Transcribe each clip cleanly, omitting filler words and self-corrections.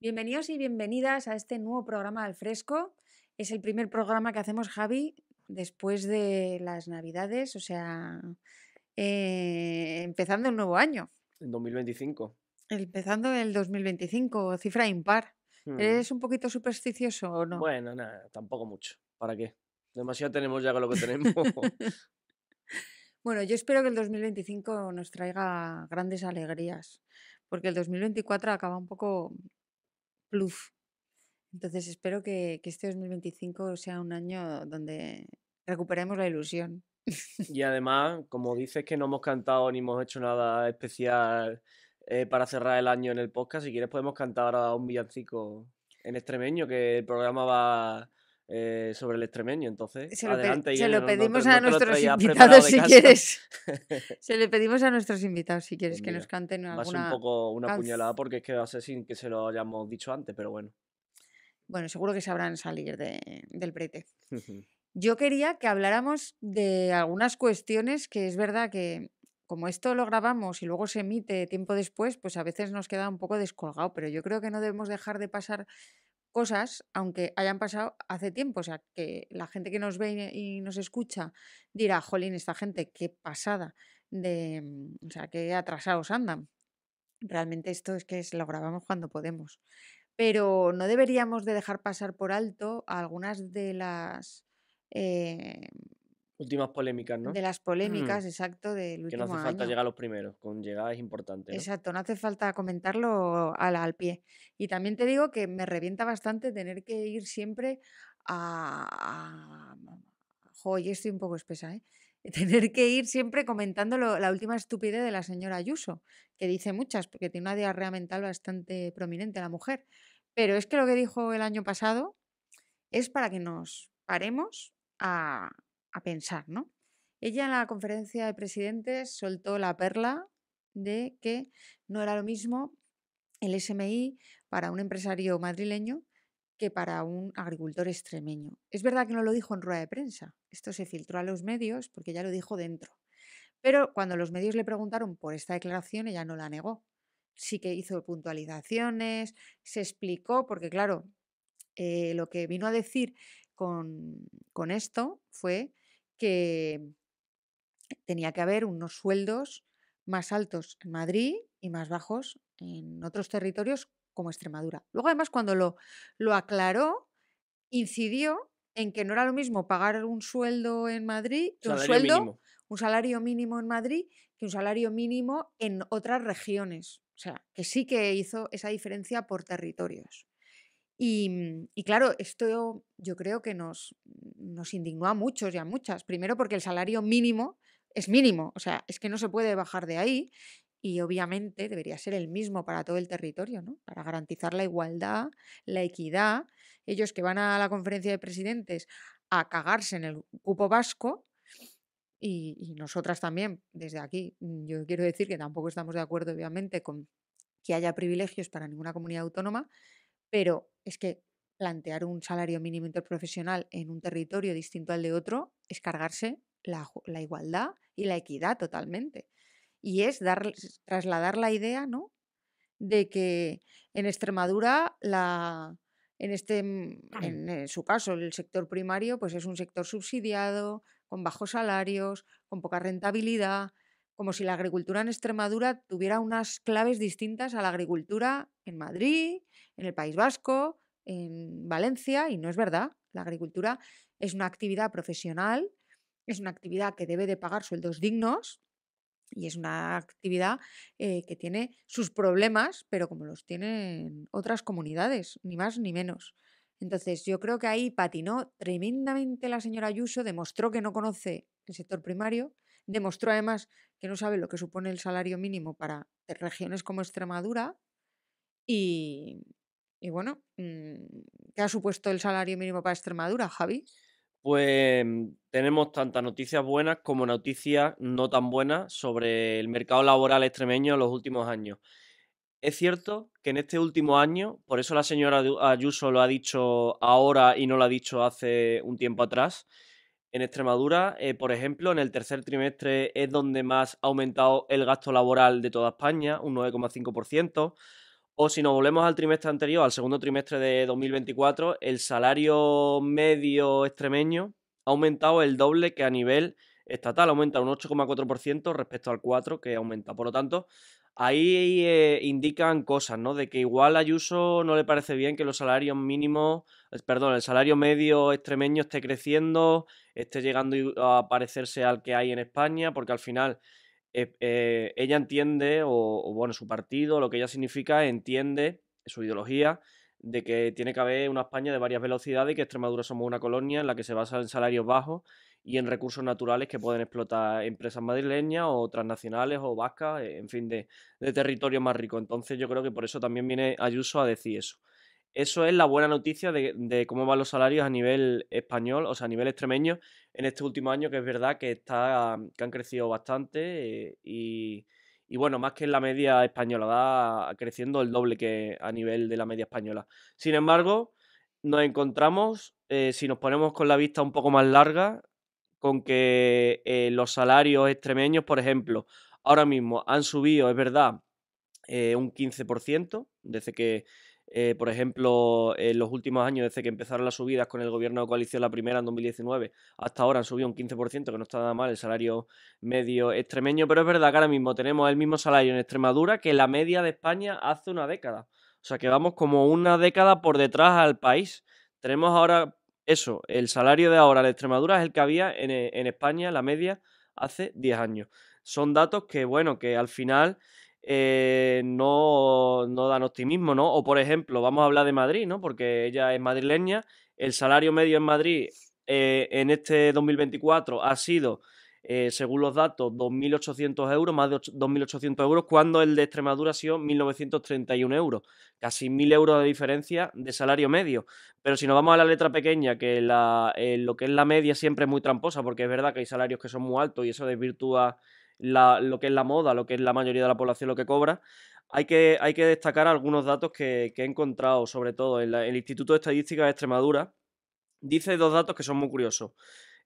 Bienvenidos y bienvenidas a este nuevo programa Al Fresco. Es el primer programa que hacemos, Javi, después de las Navidades, o sea, empezando el nuevo año, En 2025. empezando el 2025, cifra impar. Mm, ¿Eres un poquito supersticioso o no? Bueno, nada, tampoco mucho. ¿Para qué? Demasiado tenemos ya con lo que tenemos. Bueno, yo espero que el 2025 nos traiga grandes alegrías, porque el 2024 acaba un poco pluf. Entonces espero que este 2025 sea un año donde recuperemos la ilusión. Y además, como dices que no hemos cantado ni hemos hecho nada especial para cerrar el año en el podcast, si quieres podemos cantar ahora un villancico en extremeño, que el programa va sobre el extremeño. Entonces, adelante, Se Irene, lo no, no te, pedimos a no te lo nuestros traías preparado invitados de si casa. quieres. Se le pedimos a nuestros invitados si Pues quieres que nos mira, canten va a ser un alguna poco una puñalada canción. porque es que va a ser sin que se lo hayamos dicho antes, pero bueno. Bueno, seguro que sabrán salir del brete. Yo quería que habláramos de algunas cuestiones que es verdad que como esto lo grabamos y luego se emite tiempo después, pues a veces nos queda un poco descolgado, pero yo creo que no debemos dejar de pasar cosas, aunque hayan pasado hace tiempo. O sea, que la gente que nos ve y nos escucha dirá, jolín, esta gente, qué pasada o sea, qué atrasados andan. Realmente esto es que lo grabamos cuando podemos. Pero no deberíamos de dejar pasar por alto algunas eh, Últimas polémicas, de ¿no? las polémicas, exacto, del Que no último hace falta año. llegar a los primeros, con llegar es importante, ¿no? Exacto, no hace falta comentarlo al pie. Y también te digo que me revienta bastante tener que ir siempre a... Jo, yo estoy un poco espesa, ¿eh? Tener que ir siempre comentando la última estupidez de la señora Ayuso, que dice muchas, porque tiene una diarrea mental bastante prominente la mujer. Pero es que lo que dijo el año pasado es para que nos paremos a pensar, ¿no? Ella en la conferencia de presidentes soltó la perla de que no era lo mismo el SMI para un empresario madrileño que para un agricultor extremeño. Es verdad que no lo dijo en rueda de prensa, esto se filtró a los medios porque ya lo dijo dentro. Pero cuando los medios le preguntaron por esta declaración, ella no la negó. Sí que hizo puntualizaciones, se explicó, porque claro, lo que vino a decir con esto fue que tenía que haber unos sueldos más altos en Madrid y más bajos en otros territorios como Extremadura. Luego, además, cuando lo aclaró, incidió en que no era lo mismo pagar un sueldo en Madrid que Salario mínimo. un salario mínimo en Madrid, que un salario mínimo en otras regiones. O sea, que sí que hizo esa diferencia por territorios. Y claro, esto yo creo que nos indignó a muchos y a muchas. Primero porque el salario mínimo es mínimo, o sea, es que no se puede bajar de ahí y obviamente debería ser el mismo para todo el territorio, ¿no? Para garantizar la igualdad, la equidad. Ellos que van a la conferencia de presidentes a cagarse en el cupo vasco y nosotras también, desde aquí, yo quiero decir que tampoco estamos de acuerdo, obviamente, con que haya privilegios para ninguna comunidad autónoma, pero es que plantear un salario mínimo interprofesional en un territorio distinto al de otro es cargarse la igualdad y la equidad totalmente. Y es trasladar la idea, ¿no? De que en Extremadura, en su caso, el sector primario, pues es un sector subsidiado, con bajos salarios, con poca rentabilidad, como si la agricultura en Extremadura tuviera unas claves distintas a la agricultura en Madrid, en el País Vasco, en Valencia, y no es verdad. La agricultura es una actividad profesional, es una actividad que debe de pagar sueldos dignos y es una actividad que tiene sus problemas, pero como los tienen otras comunidades, ni más ni menos. Entonces, yo creo que ahí patinó tremendamente la señora Ayuso, demostró que no conoce el sector primario, demostró además que no sabe lo que supone el salario mínimo para regiones como Extremadura y, y bueno, ¿qué ha supuesto el salario mínimo para Extremadura, Javi? Pues tenemos tantas noticias buenas como noticias no tan buenas sobre el mercado laboral extremeño en los últimos años. Es cierto que en este último año, por eso la señora Ayuso lo ha dicho ahora y no lo ha dicho hace un tiempo atrás, en Extremadura, por ejemplo, en el tercer trimestre es donde más ha aumentado el gasto laboral de toda España, un 9,5%. O si nos volvemos al trimestre anterior, al segundo trimestre de 2024, el salario medio extremeño ha aumentado el doble que a nivel estatal, aumenta un 8,4% respecto al 4% que aumenta. Por lo tanto, ahí indican cosas, ¿no? De que igual a Ayuso no le parece bien que los salarios mínimos, perdón, el salario medio extremeño esté creciendo, esté llegando a parecerse al que hay en España, porque al final ella entiende, bueno, su partido, lo que ella significa, entiende su ideología de que tiene que haber una España de varias velocidades y que Extremadura somos una colonia en la que se basa en salarios bajos y en recursos naturales que pueden explotar empresas madrileñas o transnacionales o vascas, en fin, de territorios más ricos. Entonces yo creo que por eso también viene Ayuso a decir eso. Eso es la buena noticia de cómo van los salarios a nivel español, o sea, a nivel extremeño, en este último año, que es verdad que han crecido bastante y bueno, más que en la media española, va creciendo el doble que a nivel de la media española. Sin embargo, nos encontramos, si nos ponemos con la vista un poco más larga, con que los salarios extremeños, por ejemplo, ahora mismo han subido, es verdad, un 15%, desde que, por ejemplo, en los últimos años, desde que empezaron las subidas con el gobierno de coalición, la primera en 2019, hasta ahora han subido un 15%, que no está nada mal el salario medio extremeño, pero es verdad que ahora mismo tenemos el mismo salario en Extremadura que la media de España hace una década. O sea que vamos como una década por detrás al país. Tenemos ahora eso, el salario de ahora de Extremadura es el que había en España, la media, hace 10 años. Son datos que, bueno, que al final no dan optimismo, ¿no? O por ejemplo, vamos a hablar de Madrid, ¿no? Porque ella es madrileña. El salario medio en Madrid en este 2024 ha sido, según los datos, 2.800 euros, más de 2.800 euros, cuando el de Extremadura ha sido 1.931 euros. Casi 1.000 euros de diferencia de salario medio. Pero si nos vamos a la letra pequeña, que lo que es la media siempre es muy tramposa, porque es verdad que hay salarios que son muy altos y eso desvirtúa lo que es la moda, lo que es la mayoría de la población lo que cobra, hay que destacar algunos datos que he encontrado, sobre todo en el Instituto de Estadística de Extremadura. Dice dos datos que son muy curiosos.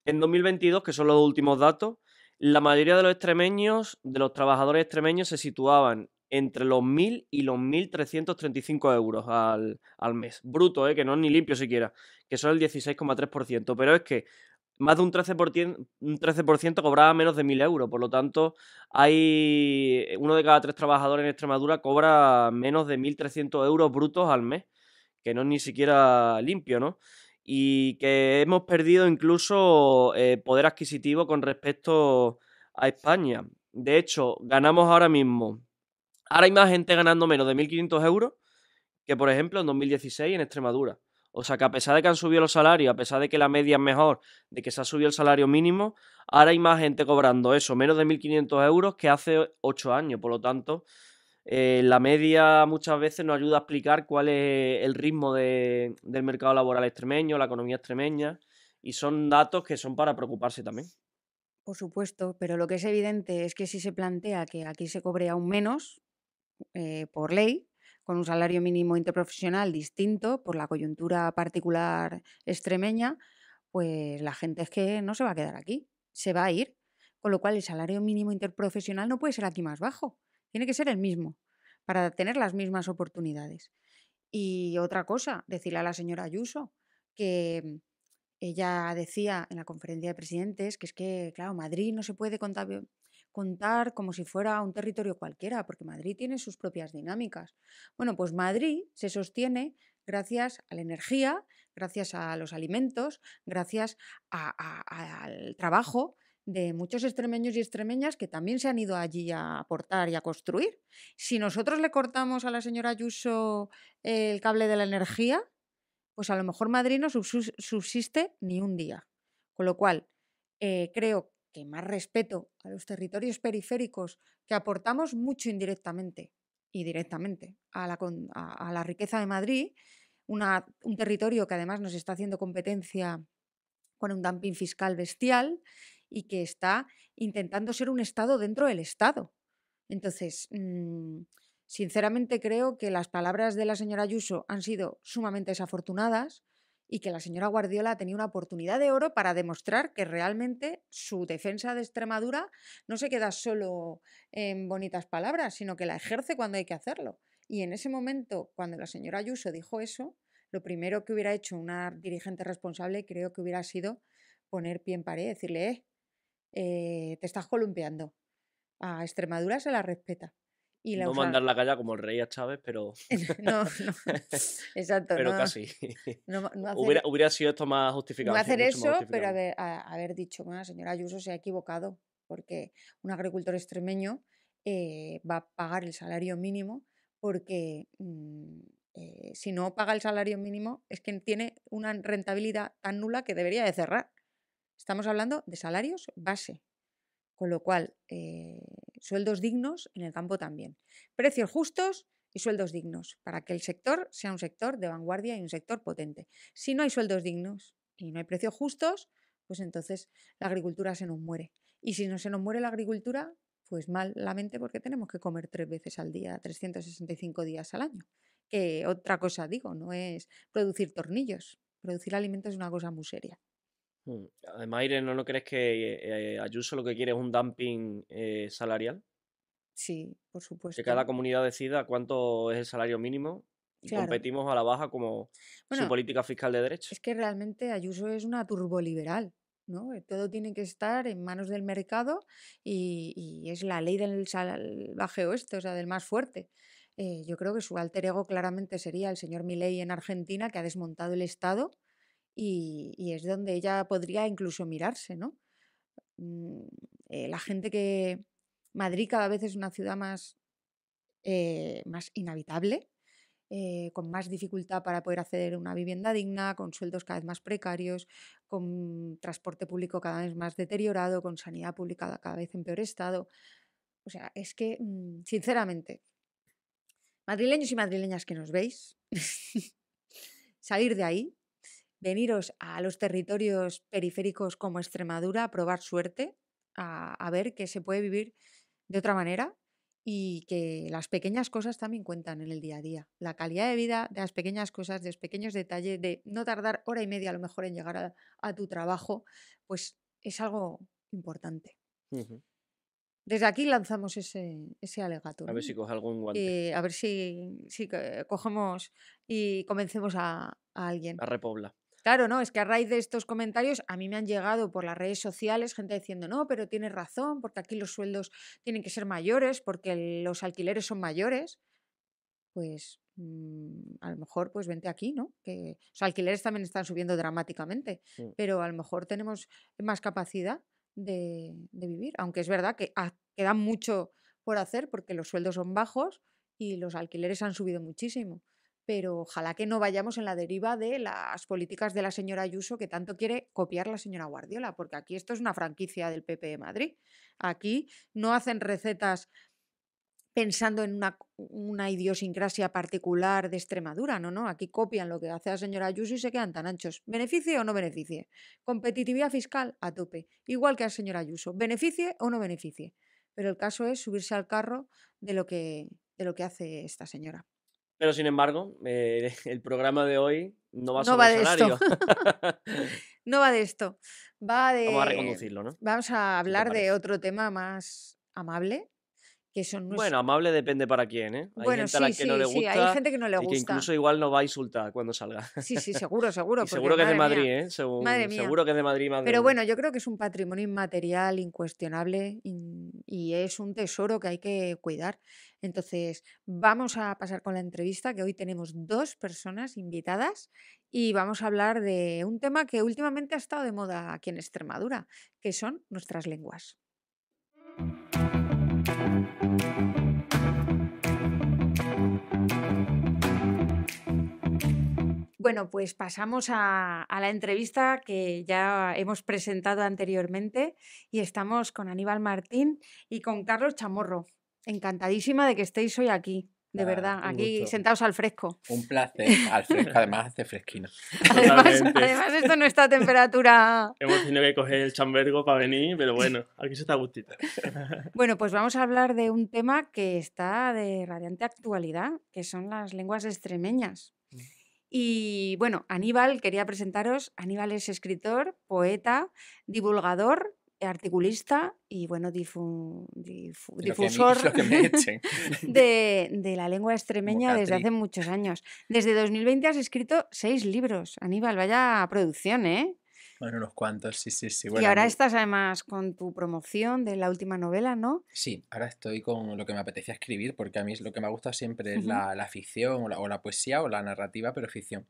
En 2022, que son los últimos datos, la mayoría de los extremeños, de los trabajadores extremeños, se situaban entre los 1.000 y los 1.335 euros al mes. Bruto, que no es ni limpio siquiera, que son el 16,3%. Pero es que más de un 13% cobraba menos de 1.000 euros. Por lo tanto, uno de cada tres trabajadores en Extremadura cobra menos de 1.300 euros brutos al mes, que no es ni siquiera limpio, ¿no? Y que hemos perdido incluso poder adquisitivo con respecto a España. De hecho, ganamos ahora mismo. Ahora hay más gente ganando menos de 1.500 euros que, por ejemplo, en 2016 en Extremadura. O sea que a pesar de que han subido los salarios, a pesar de que la media es mejor, de que se ha subido el salario mínimo, ahora hay más gente cobrando eso, menos de 1.500 euros que hace 8 años. Por lo tanto, la media muchas veces nos ayuda a explicar cuál es el ritmo del mercado laboral extremeño, la economía extremeña, y son datos que son para preocuparse también. Por supuesto, pero lo que es evidente es que si se plantea que aquí se cobre aún menos, por ley, con un salario mínimo interprofesional distinto por la coyuntura particular extremeña, pues la gente es que no se va a quedar aquí, se va a ir. Con lo cual el salario mínimo interprofesional no puede ser aquí más bajo, tiene que ser el mismo para tener las mismas oportunidades. Y otra cosa, decirle a la señora Ayuso que ella decía en la conferencia de presidentes que es que, claro, Madrid no se puede contar como si fuera un territorio cualquiera, porque Madrid tiene sus propias dinámicas. Bueno, pues Madrid se sostiene gracias a la energía, gracias a los alimentos, gracias al trabajo de muchos extremeños y extremeñas que también se han ido allí a aportar y a construir. Si nosotros le cortamos a la señora Ayuso el cable de la energía, pues a lo mejor Madrid no subsiste ni un día. Con lo cual, creo que más respeto a los territorios periféricos que aportamos mucho indirectamente y directamente a la riqueza de Madrid, un territorio que además nos está haciendo competencia con un dumping fiscal bestial y que está intentando ser un Estado dentro del Estado. Entonces, sinceramente creo que las palabras de la señora Ayuso han sido sumamente desafortunadas y que la señora Guardiola tenía una oportunidad de oro para demostrar que realmente su defensa de Extremadura no se queda solo en bonitas palabras, sino que la ejerce cuando hay que hacerlo. Y en ese momento, cuando la señora Ayuso dijo eso, lo primero que hubiera hecho una dirigente responsable creo que hubiera sido poner pie en pared y decirle, te estás columpiando. A Extremadura se la respeta. Y No los al- mandar la calla como el rey a Chávez, pero, no, no, exacto, pero no, casi. no Hubiera, hacer, hubiera sido esto más no justificable, hacer mucho más eso, pero justificable. haber dicho, bueno, la señora Ayuso se ha equivocado, porque un agricultor extremeño va a pagar el salario mínimo, porque si no paga el salario mínimo es que tiene una rentabilidad tan nula que debería de cerrar. Estamos hablando de salarios base. Con lo cual, sueldos dignos en el campo también. Precios justos y sueldos dignos para que el sector sea un sector de vanguardia y un sector potente. Si no hay sueldos dignos y no hay precios justos, pues entonces la agricultura se nos muere. Y si no se nos muere la agricultura, pues malamente porque tenemos que comer 3 veces al día, 365 días al año. Que otra cosa digo, no es producir tornillos. Producir alimentos es una cosa muy seria. Además, Irene, ¿no crees que Ayuso lo que quiere es un dumping salarial? Sí, por Que cada supuesto. comunidad decida cuánto es el salario mínimo y Claro. competimos a la baja como su Bueno, política fiscal de derecha. es que realmente Ayuso es una turboliberal, ¿no? Todo tiene que estar en manos del mercado y es la ley del salvaje oeste, o sea, del más fuerte. Yo creo que su alter ego claramente sería el señor Milei en Argentina, que ha desmontado el Estado y es donde ella podría incluso mirarse, ¿no? Mm, la gente que... Madrid cada vez es una ciudad más inhabitable, con más dificultad para poder acceder a una vivienda digna, con sueldos cada vez más precarios, con transporte público cada vez más deteriorado, con sanidad pública cada vez en peor estado. O sea, es que, sinceramente, madrileños y madrileñas que nos veis, salir de ahí, veniros a los territorios periféricos como Extremadura a probar suerte, a ver que se puede vivir de otra manera y que las pequeñas cosas también cuentan en el día a día. La calidad de vida de las pequeñas cosas, de los pequeños detalles, de no tardar hora y media a lo mejor en llegar a tu trabajo, pues es algo importante. Ujú. Desde aquí lanzamos ese alegato, A ver ¿no? si coge algún guante. A ver si cogemos y convencemos a alguien. A repobla. Claro, no, es que a raíz de estos comentarios a mí me han llegado por las redes sociales gente diciendo, no, pero tienes razón, porque aquí los sueldos tienen que ser mayores, porque los alquileres son mayores. Pues a lo mejor pues vente aquí, ¿no? Que los alquileres también están subiendo dramáticamente, Mm. pero a lo mejor tenemos más capacidad de vivir, aunque es verdad que queda mucho por hacer porque los sueldos son bajos y los alquileres han subido muchísimo. Pero ojalá que no vayamos en la deriva de las políticas de la señora Ayuso que tanto quiere copiar la señora Guardiola, porque aquí esto es una franquicia del PP de Madrid. Aquí no hacen recetas pensando en una idiosincrasia particular de Extremadura, no, no, aquí copian lo que hace la señora Ayuso y se quedan tan anchos. ¿Beneficie o no beneficie? Competitividad fiscal a tope, igual que la señora Ayuso, beneficie o no beneficie. Pero el caso es subirse al carro de lo que hace esta señora. Pero sin embargo, el programa de hoy no va No sobre va el de esto, salario. no va de esto, va Vamos a de... reconducirlo, ¿no? Vamos a Si te hablar de parece. otro tema más amable, que son Bueno, amable depende para quién, ¿eh? Hay Bueno, gente a sí, la que no sí, le sí, hay gusta gente que no le y que gusta. incluso igual nos va a insultar cuando salga. Sí, sí, seguro, Y seguro, porque seguro que es de madre Madrid, mía, ¿eh? madre mía. Seguro que es de Madrid más de Pero uno. bueno, yo creo que es un patrimonio inmaterial incuestionable y es un tesoro que hay que cuidar. Entonces, vamos a pasar con la entrevista, que hoy tenemos 2 personas invitadas y vamos a hablar de un tema que últimamente ha estado de moda aquí en Extremadura, que son nuestras lenguas. Bueno, pues pasamos a la entrevista que ya hemos presentado anteriormente y estamos con Aníbal Martín y con Carlos Chamorro. Encantadísima de que estéis hoy aquí, de Nada, verdad, un aquí gusto. sentados al fresco. Un placer. Al fresco, además hace fresquino. Además, Totalmente. además esto no está a temperatura. Hemos tenido que coger el chambergo para venir, pero bueno, aquí se está a gustito. Bueno, pues vamos a hablar de un tema que está de radiante actualidad, que son las lenguas extremeñas. Y bueno, Aníbal, quería presentaros. Aníbal es escritor, poeta, divulgador articulista y, bueno, Lo que me echen. de la lengua Como extremeña desde Catri. hace muchos años. Desde 2020 has escrito 6 libros, Aníbal, vaya producción, ¿eh? Bueno, unos cuantos, sí, sí, sí. Y Bueno, ahora estás además con tu promoción de la última novela, ¿no? sí, ahora estoy con lo que me apetecía escribir, porque a mí lo que me gusta siempre es Ujú. la ficción o la poesía o la narrativa, pero ficción.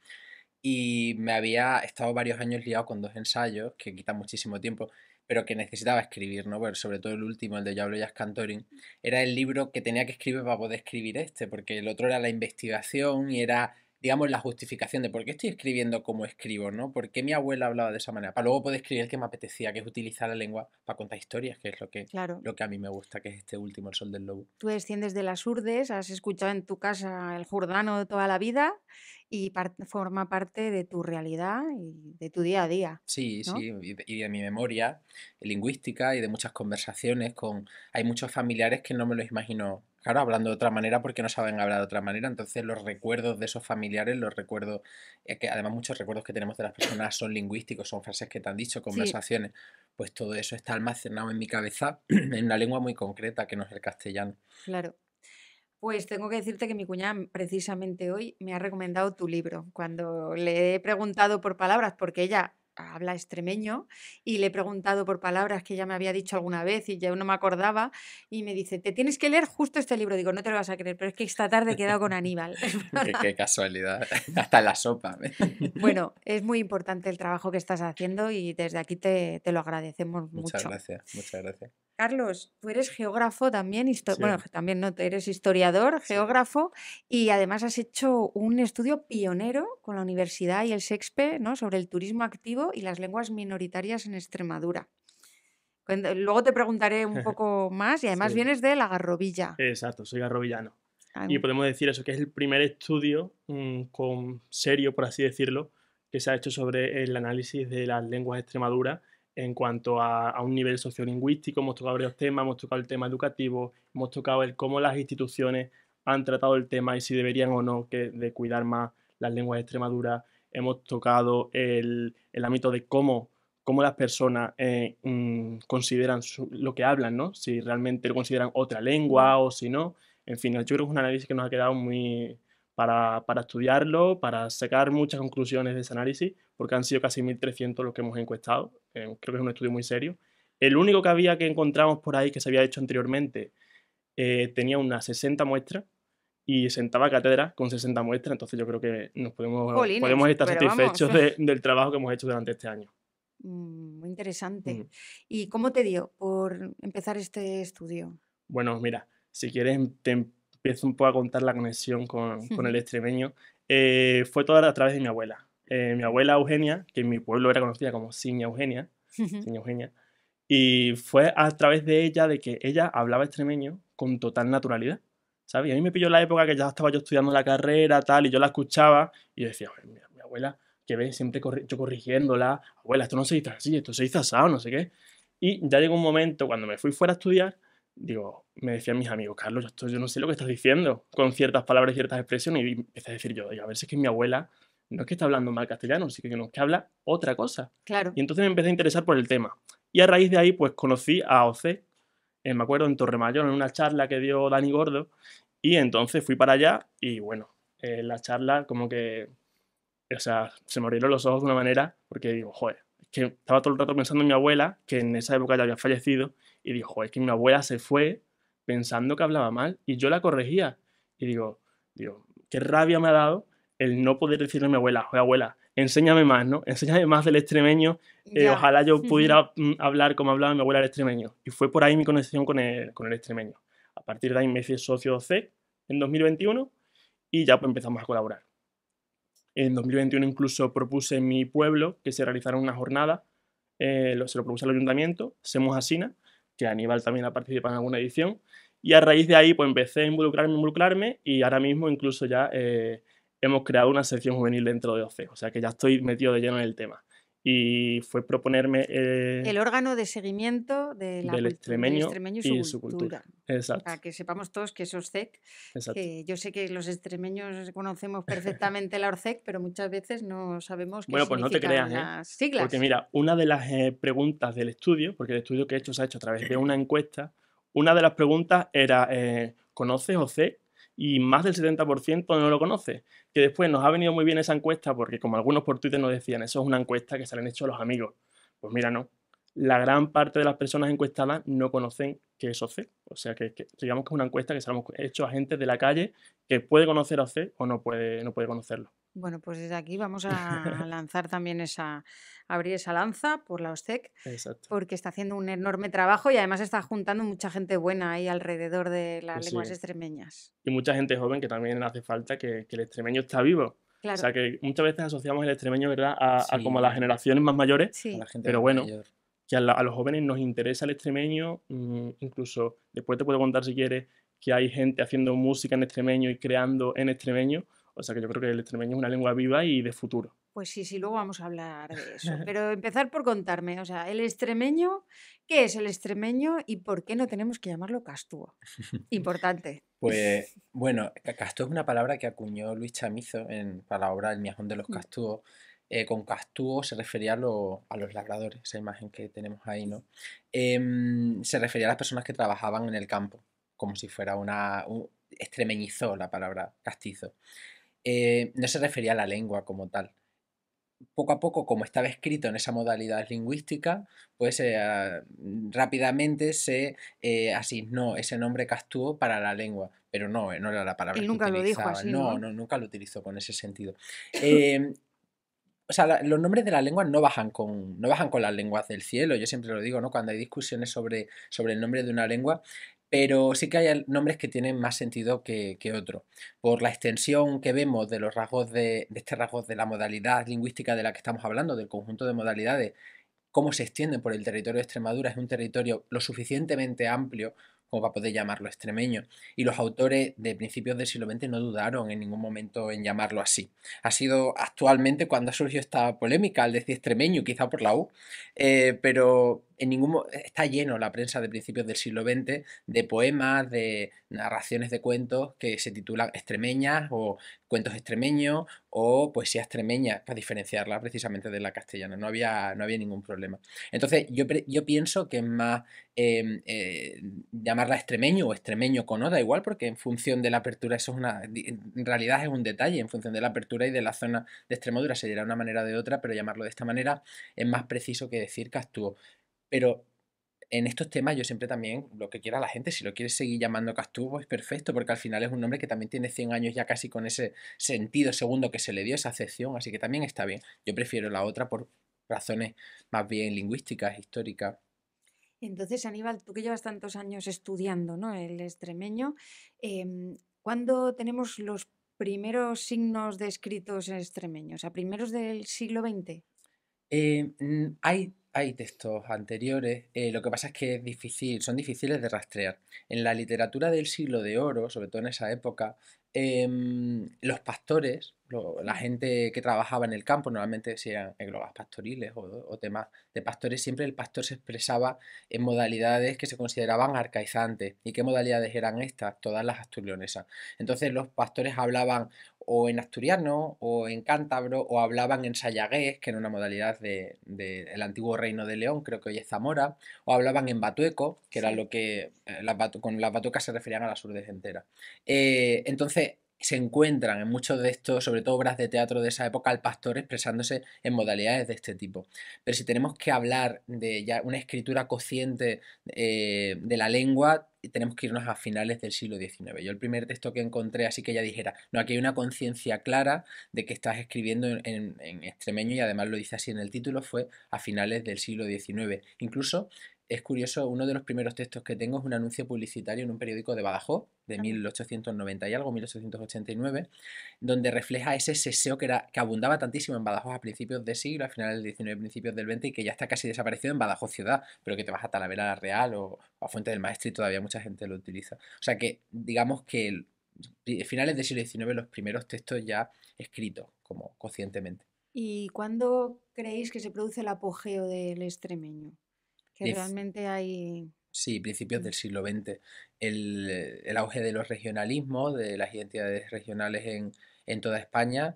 Y me había estado varios años liado con 2 ensayos que quitan muchísimo tiempo, pero que necesitaba escribir, ¿no? Pero sobre todo el último, el de Diablo Jazz Cantoring, era el libro que tenía que escribir para poder escribir este, porque el otro era la investigación y era, digamos, la justificación de por qué estoy escribiendo como escribo, ¿no? ¿Por qué mi abuela hablaba de esa manera? Para luego poder escribir el que me apetecía, que es utilizar la lengua para contar historias, que es Claro. lo que a mí me gusta, que es este último, El Sol del Lobo. Tú desciendes de las Urdes, has escuchado en tu casa el jurdano de toda la vida y forma parte de tu realidad y de tu día a día, Sí, ¿no? sí, y de mi memoria lingüística y de muchas conversaciones con... Hay muchos familiares que no me los imagino, claro, hablando de otra manera porque no saben hablar de otra manera, entonces los recuerdos de esos familiares, los recuerdos, que además muchos recuerdos que tenemos de las personas son lingüísticos, son frases que te han dicho, Sí, conversaciones, pues todo eso está almacenado en mi cabeza en una lengua muy concreta que no es el castellano. claro. Pues tengo que decirte que mi cuñada precisamente hoy me ha recomendado tu libro. Cuando le he preguntado por palabras, porque ella habla extremeño, y le he preguntado por palabras que ella me había dicho alguna vez y yo no me acordaba, y me dice, te tienes que leer justo este libro. Digo, no te lo vas a creer, pero es que esta tarde he quedado con Aníbal. Qué casualidad, hasta en la sopa. Bueno, es muy importante el trabajo que estás haciendo y desde aquí te lo agradecemos Muchas mucho. gracias, muchas gracias. Carlos, tú eres geógrafo también, Sí, bueno, también no, eres historiador, sí. geógrafo, y además has hecho un estudio pionero con la universidad y el SEXPE, ¿no? Sobre el turismo activo y las lenguas minoritarias en Extremadura. Luego te preguntaré un poco más y además Sí. vienes de La Garrovilla. Exacto, soy garrovillano. Ah, Y podemos decir eso, que es el primer estudio serio, por así decirlo, que se ha hecho sobre el análisis de las lenguas de Extremadura en cuanto a un nivel sociolingüístico. Hemos tocado varios temas, hemos tocado el tema educativo, hemos tocado el cómo las instituciones han tratado el tema y si deberían o no de cuidar más las lenguas de Extremadura. Hemos tocado el ámbito de cómo las personas consideran lo que hablan, ¿no? Si realmente lo consideran otra mm, lengua o si no. En fin, yo creo que es un análisis que nos ha quedado muy para estudiarlo, para sacar muchas conclusiones de ese análisis, porque han sido casi 1.300 los que hemos encuestado. Creo que es un estudio muy serio. El único que había que encontramos por ahí que se había hecho anteriormente tenía unas 60 muestras y sentaba cátedra con 60 muestras, entonces yo creo que podemos Jolines, estar pero vamos, satisfechos del trabajo que hemos hecho durante este año. muy interesante. Mm. ¿Y cómo te dio por empezar este estudio? Bueno, mira, si quieres te empiezo un poco a contar la conexión con el extremeño. Fue toda a través de mi abuela. Mi abuela Eugenia, que en mi pueblo era conocida como Siña Eugenia, y fue a través de ella de que ella hablaba extremeño con total naturalidad, ¿sabes? Y a mí me pilló la época que ya estaba yo estudiando la carrera, tal, y yo la escuchaba y yo decía, "Joder, mi abuela, que ve, siempre yo corrigiéndola, abuela, esto no se dice así, esto se dice asado, no sé qué". Y ya llegó un momento, cuando me fui fuera a estudiar, digo, me decían mis amigos, Carlos, yo no sé lo que estás diciendo con ciertas palabras y ciertas expresiones, y empecé a decir yo, "Oiga, a ver si es que mi abuela no es que está hablando mal castellano, sino que no es que habla otra cosa". Claro. Y entonces me empecé a interesar por el tema. Y a raíz de ahí, pues conocí a OC, me acuerdo, en Torremayor, en una charla que dio Dani Gordo, y entonces fui para allá y bueno, la charla como que, o sea, se me abrieron los ojos de una manera, porque digo, joder, es que estaba todo el rato pensando en mi abuela, que en esa época ya había fallecido, y digo, joder, es que mi abuela se fue pensando que hablaba mal, y yo la corregía. Y digo, qué rabia me ha dado el no poder decirle a mi abuela, joder, abuela, enséñame más, ¿no? Enséñame más del extremeño, Ya. ojalá yo pudiera hablar como hablaba mi abuela el extremeño. Y fue por ahí mi conexión con el extremeño. A partir de ahí me hice socio de C en 2021 y ya pues empezamos a colaborar. En 2021 incluso propuse en mi pueblo que se realizara una jornada, se lo propuse al ayuntamiento, Semos Asina, que Aníbal también ha participado en alguna edición, y a raíz de ahí pues empecé a involucrarme y ahora mismo incluso ya hemos creado una sección juvenil dentro de OCE, o sea que ya estoy metido de lleno en el tema. y fue proponerme El órgano de seguimiento de la del del extremeño extremeño y y su su cultura. cultura. Exacto, Para que sepamos todos que es ORCEC, exacto. que yo sé que los extremeños conocemos perfectamente la ORCEC, pero muchas veces no sabemos qué Bueno, pues no te creas, significan ¿eh? las Porque siglas. mira, una de las preguntas del estudio, porque el estudio que he hecho se ha hecho a través de una encuesta, una de las preguntas era, ¿conoces OCE? Y más del 70% no lo conoce. Que después nos ha venido muy bien esa encuesta porque como algunos por Twitter nos decían, eso es una encuesta que se le han hecho a los amigos. Pues mira, no. La gran parte de las personas encuestadas no conocen qué es OCE. O sea que digamos que es una encuesta que se la hemos hecho a gente de la calle que puede conocer OCE o no puede conocerlo. Bueno, pues desde aquí vamos a lanzar también abrir esa lanza por la OSCEC, Exacto. porque está haciendo un enorme trabajo y además está juntando mucha gente buena ahí alrededor de las Pues lenguas sí. extremeñas. Y mucha gente joven que también hace falta que el extremeño está vivo. O Claro, sea que muchas veces asociamos el extremeño, ¿verdad?, a como a las Sí, generaciones más mayores, a la sí. gente pero más bueno, mayor. que a los jóvenes nos interesa el extremeño, incluso después te puedo contar si quieres que hay gente haciendo música en extremeño y creando en extremeño, o sea que yo creo que el extremeño es una lengua viva y de futuro. Pues sí, sí, luego vamos a hablar de eso. Pero empezar por contarme, o sea, el extremeño, ¿qué es el extremeño y por qué no tenemos que llamarlo Castúo? Importante. Pues bueno, castúo es una palabra que acuñó Luis Chamizo para la obra El miajón de los Mm. castúos. Con castúo se refería a los labradores, esa imagen que tenemos ahí, ¿no? Se refería a las personas que trabajaban en el campo, como si fuera extremeñizó la palabra castizo. No se refería a la lengua como tal. Poco a poco, como estaba escrito en esa modalidad lingüística, pues rápidamente se asignó ese nombre Castúo para la lengua, pero no, no era la palabra Él que nunca lo dijo utilizaba, así, no, ¿no? no, nunca lo utilizó con ese sentido. Eh, o sea, los nombres de las lenguas no bajan con las lenguas del cielo, yo siempre lo digo, ¿no? Cuando hay discusiones sobre el nombre de una lengua, pero sí que hay nombres que tienen más sentido que otros. Por la extensión que vemos de los rasgos de este rasgo de la modalidad lingüística de la que estamos hablando, del conjunto de modalidades, cómo se extienden por el territorio de Extremadura, es un territorio lo suficientemente amplio como para poder llamarlo extremeño. Y los autores de principios del siglo XX no dudaron en ningún momento en llamarlo así. Ha sido actualmente cuando surgió esta polémica al decir extremeño, quizá por la U, pero está lleno la prensa de principios del siglo XX de poemas, de narraciones de cuentos que se titulan extremeñas o cuentos extremeños o poesía extremeña, para diferenciarla precisamente de la castellana. No había ningún problema. Entonces, yo pienso que es más llamarla extremeño o extremeño con O, da igual, porque en función de la apertura, en realidad es un detalle, en función de la apertura y de la zona de Extremadura se dirá de una manera o de otra, pero llamarlo de esta manera es más preciso que decir Castúo. Pero en estos temas yo siempre también lo que quiera la gente, si lo quieres seguir llamando Castuvo es perfecto, porque al final es un nombre que también tiene 100 años ya casi con ese sentido segundo que se le dio, esa acepción, así que también está bien. Yo prefiero la otra por razones más bien lingüísticas, históricas. Entonces, Aníbal, tú que llevas tantos años estudiando, ¿no?, el extremeño, ¿cuándo tenemos los primeros signos de escritos en extremeño? O sea, primeros del siglo XX. Hay textos anteriores, lo que pasa es que son difíciles de rastrear. En la literatura del siglo de oro, sobre todo en esa época, los pastores, la Mm. gente que trabajaba en el campo, normalmente si eran eglogas pastoriles o temas de pastores, siempre el pastor se expresaba en modalidades que se consideraban arcaizantes. ¿Y qué modalidades eran estas? Todas las asturleonesas. Entonces los pastores hablaban o en asturiano o en cántabro o hablaban en sayagués, que era una modalidad del antiguo reino de León, creo que hoy es Zamora, o hablaban en batueco, que era Sí. lo que con las batuecas se referían a las urdes enteras. Entonces se encuentran en muchos de estos, sobre todo obras de teatro de esa época, al pastor expresándose en modalidades de este tipo. Pero si tenemos que hablar de ya una escritura consciente de la lengua, tenemos que irnos a finales del siglo XIX. Yo el primer texto que encontré así que ya dijera, no, aquí hay una conciencia clara de que estás escribiendo en extremeño y además lo dice así en el título, fue a finales del siglo XIX. Incluso es curioso, uno de los primeros textos que tengo es un anuncio publicitario en un periódico de Badajoz, de Anda. 1890 y algo, 1889, donde refleja ese seseo que abundaba tantísimo en Badajoz a principios de siglo, a finales del 19, principios del 20, y que ya está casi desaparecido en Badajoz ciudad, pero que te vas a Talavera la Real o a Fuente del Maestre y todavía mucha gente lo utiliza. O sea que digamos que finales del siglo XIX los primeros textos ya escritos como conscientemente. ¿Y cuándo creéis que se produce el apogeo del extremeño? Que Dif- realmente hay... Sí, principios Mm, del siglo XX. El auge de los regionalismos, de las identidades regionales en toda España,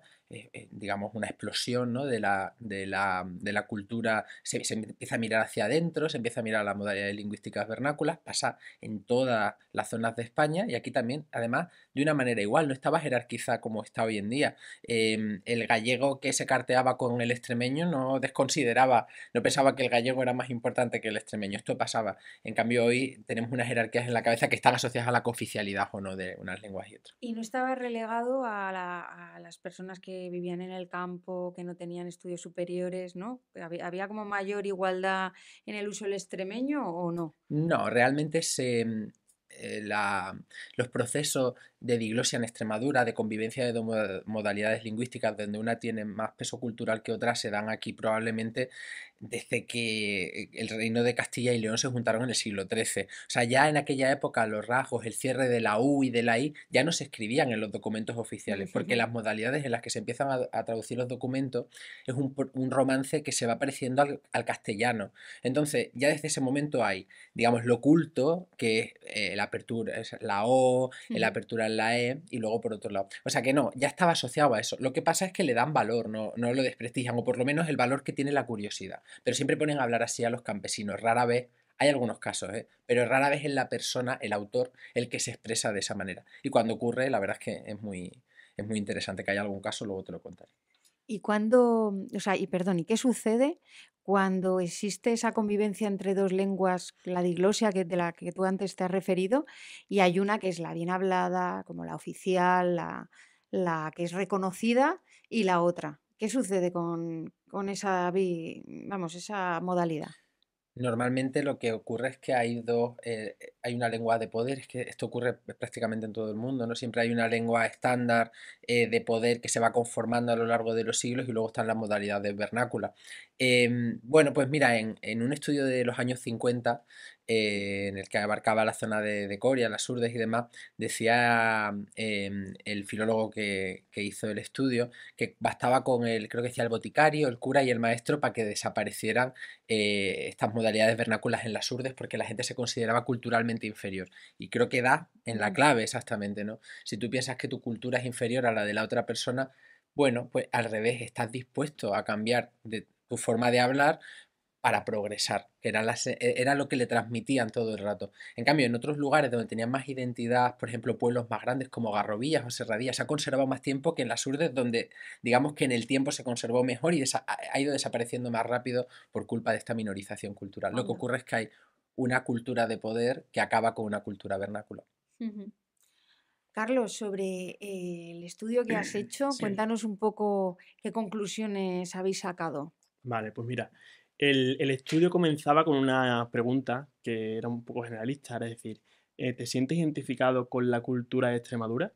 digamos, una explosión, ¿no? de la cultura, se empieza a mirar hacia adentro, se empieza a mirar las modalidades lingüísticas vernáculas, pasa en todas las zonas de España y aquí también, además, de una manera igual, no estaba jerarquizada como está hoy en día. El gallego que se carteaba con el extremeño no desconsideraba, no pensaba que el gallego era más importante que el extremeño, esto pasaba. En cambio, hoy tenemos unas jerarquías en la cabeza que están asociadas a la cooficialidad o no de unas lenguas y otras. Y no estaba relegado a las personas que vivían en el campo, que no tenían estudios superiores, ¿no? ¿Había como mayor igualdad en el uso del extremeño o no? No, realmente los procesos de diglosia en Extremadura, de convivencia de dos modalidades lingüísticas, donde una tiene más peso cultural que otra, se dan aquí probablemente desde que el reino de Castilla y León se juntaron en el siglo XIII. O sea, ya en aquella época los rasgos, el cierre de la U y de la I, ya no se escribían en los documentos oficiales, porque las modalidades en las que se empiezan a traducir los documentos es un romance que se va pareciendo al castellano. Entonces, ya desde ese momento hay, digamos, lo oculto, que es la apertura, es la O, la apertura en la E, y luego por otro lado. O sea que no, ya estaba asociado a eso. Lo que pasa es que le dan valor, no lo desprestigian, o por lo menos el valor que tiene la curiosidad. Pero siempre ponen a hablar así a los campesinos. Rara vez, hay algunos casos, pero rara vez es la persona, el autor, el que se expresa de esa manera. Y cuando ocurre, la verdad es que es muy interesante que haya algún caso, luego te lo contaré. ¿Y cuándo, o sea, y perdón, ¿y qué sucede cuando existe esa convivencia entre dos lenguas, la diglosia de la que tú antes te has referido, y hay una que es la bien hablada, como la oficial, la que es reconocida, y la otra? ¿Qué sucede con esa, vamos, esa modalidad? Normalmente lo que ocurre es que hay una lengua de poder, es que esto ocurre prácticamente en todo el mundo, ¿no? Siempre hay una lengua estándar de poder que se va conformando a lo largo de los siglos y luego están las modalidades vernáculas. Bueno, pues mira, en un estudio de los años 50, en el que abarcaba la zona de Coria, las Urdes y demás, decía el filólogo que hizo el estudio que bastaba con creo que decía el boticario, el cura y el maestro para que desaparecieran estas modalidades vernáculas en las urdes porque la gente se consideraba culturalmente inferior. Y creo que da en la Mm. clave exactamente, ¿no? Si tú piensas que tu cultura es inferior a la de la otra persona, bueno, pues al revés, estás dispuesto a cambiar de tu forma de hablar para progresar, que era lo que le transmitían todo el rato. En cambio, en otros lugares donde tenían más identidad, por ejemplo, pueblos más grandes como Garrovillas o Serradillas, se ha conservado más tiempo que en las urdes, donde digamos que en el tiempo se conservó mejor y ha ido desapareciendo más rápido por culpa de esta minorización cultural. Lo que Anda. ocurre es que hay una cultura de poder que acaba con una cultura vernácula. Ujú. Carlos, sobre el estudio que has hecho, Sí. cuéntanos un poco qué conclusiones habéis sacado. Vale, pues mira, el estudio comenzaba con una pregunta que era un poco generalista, es decir, ¿te sientes identificado con la cultura de Extremadura?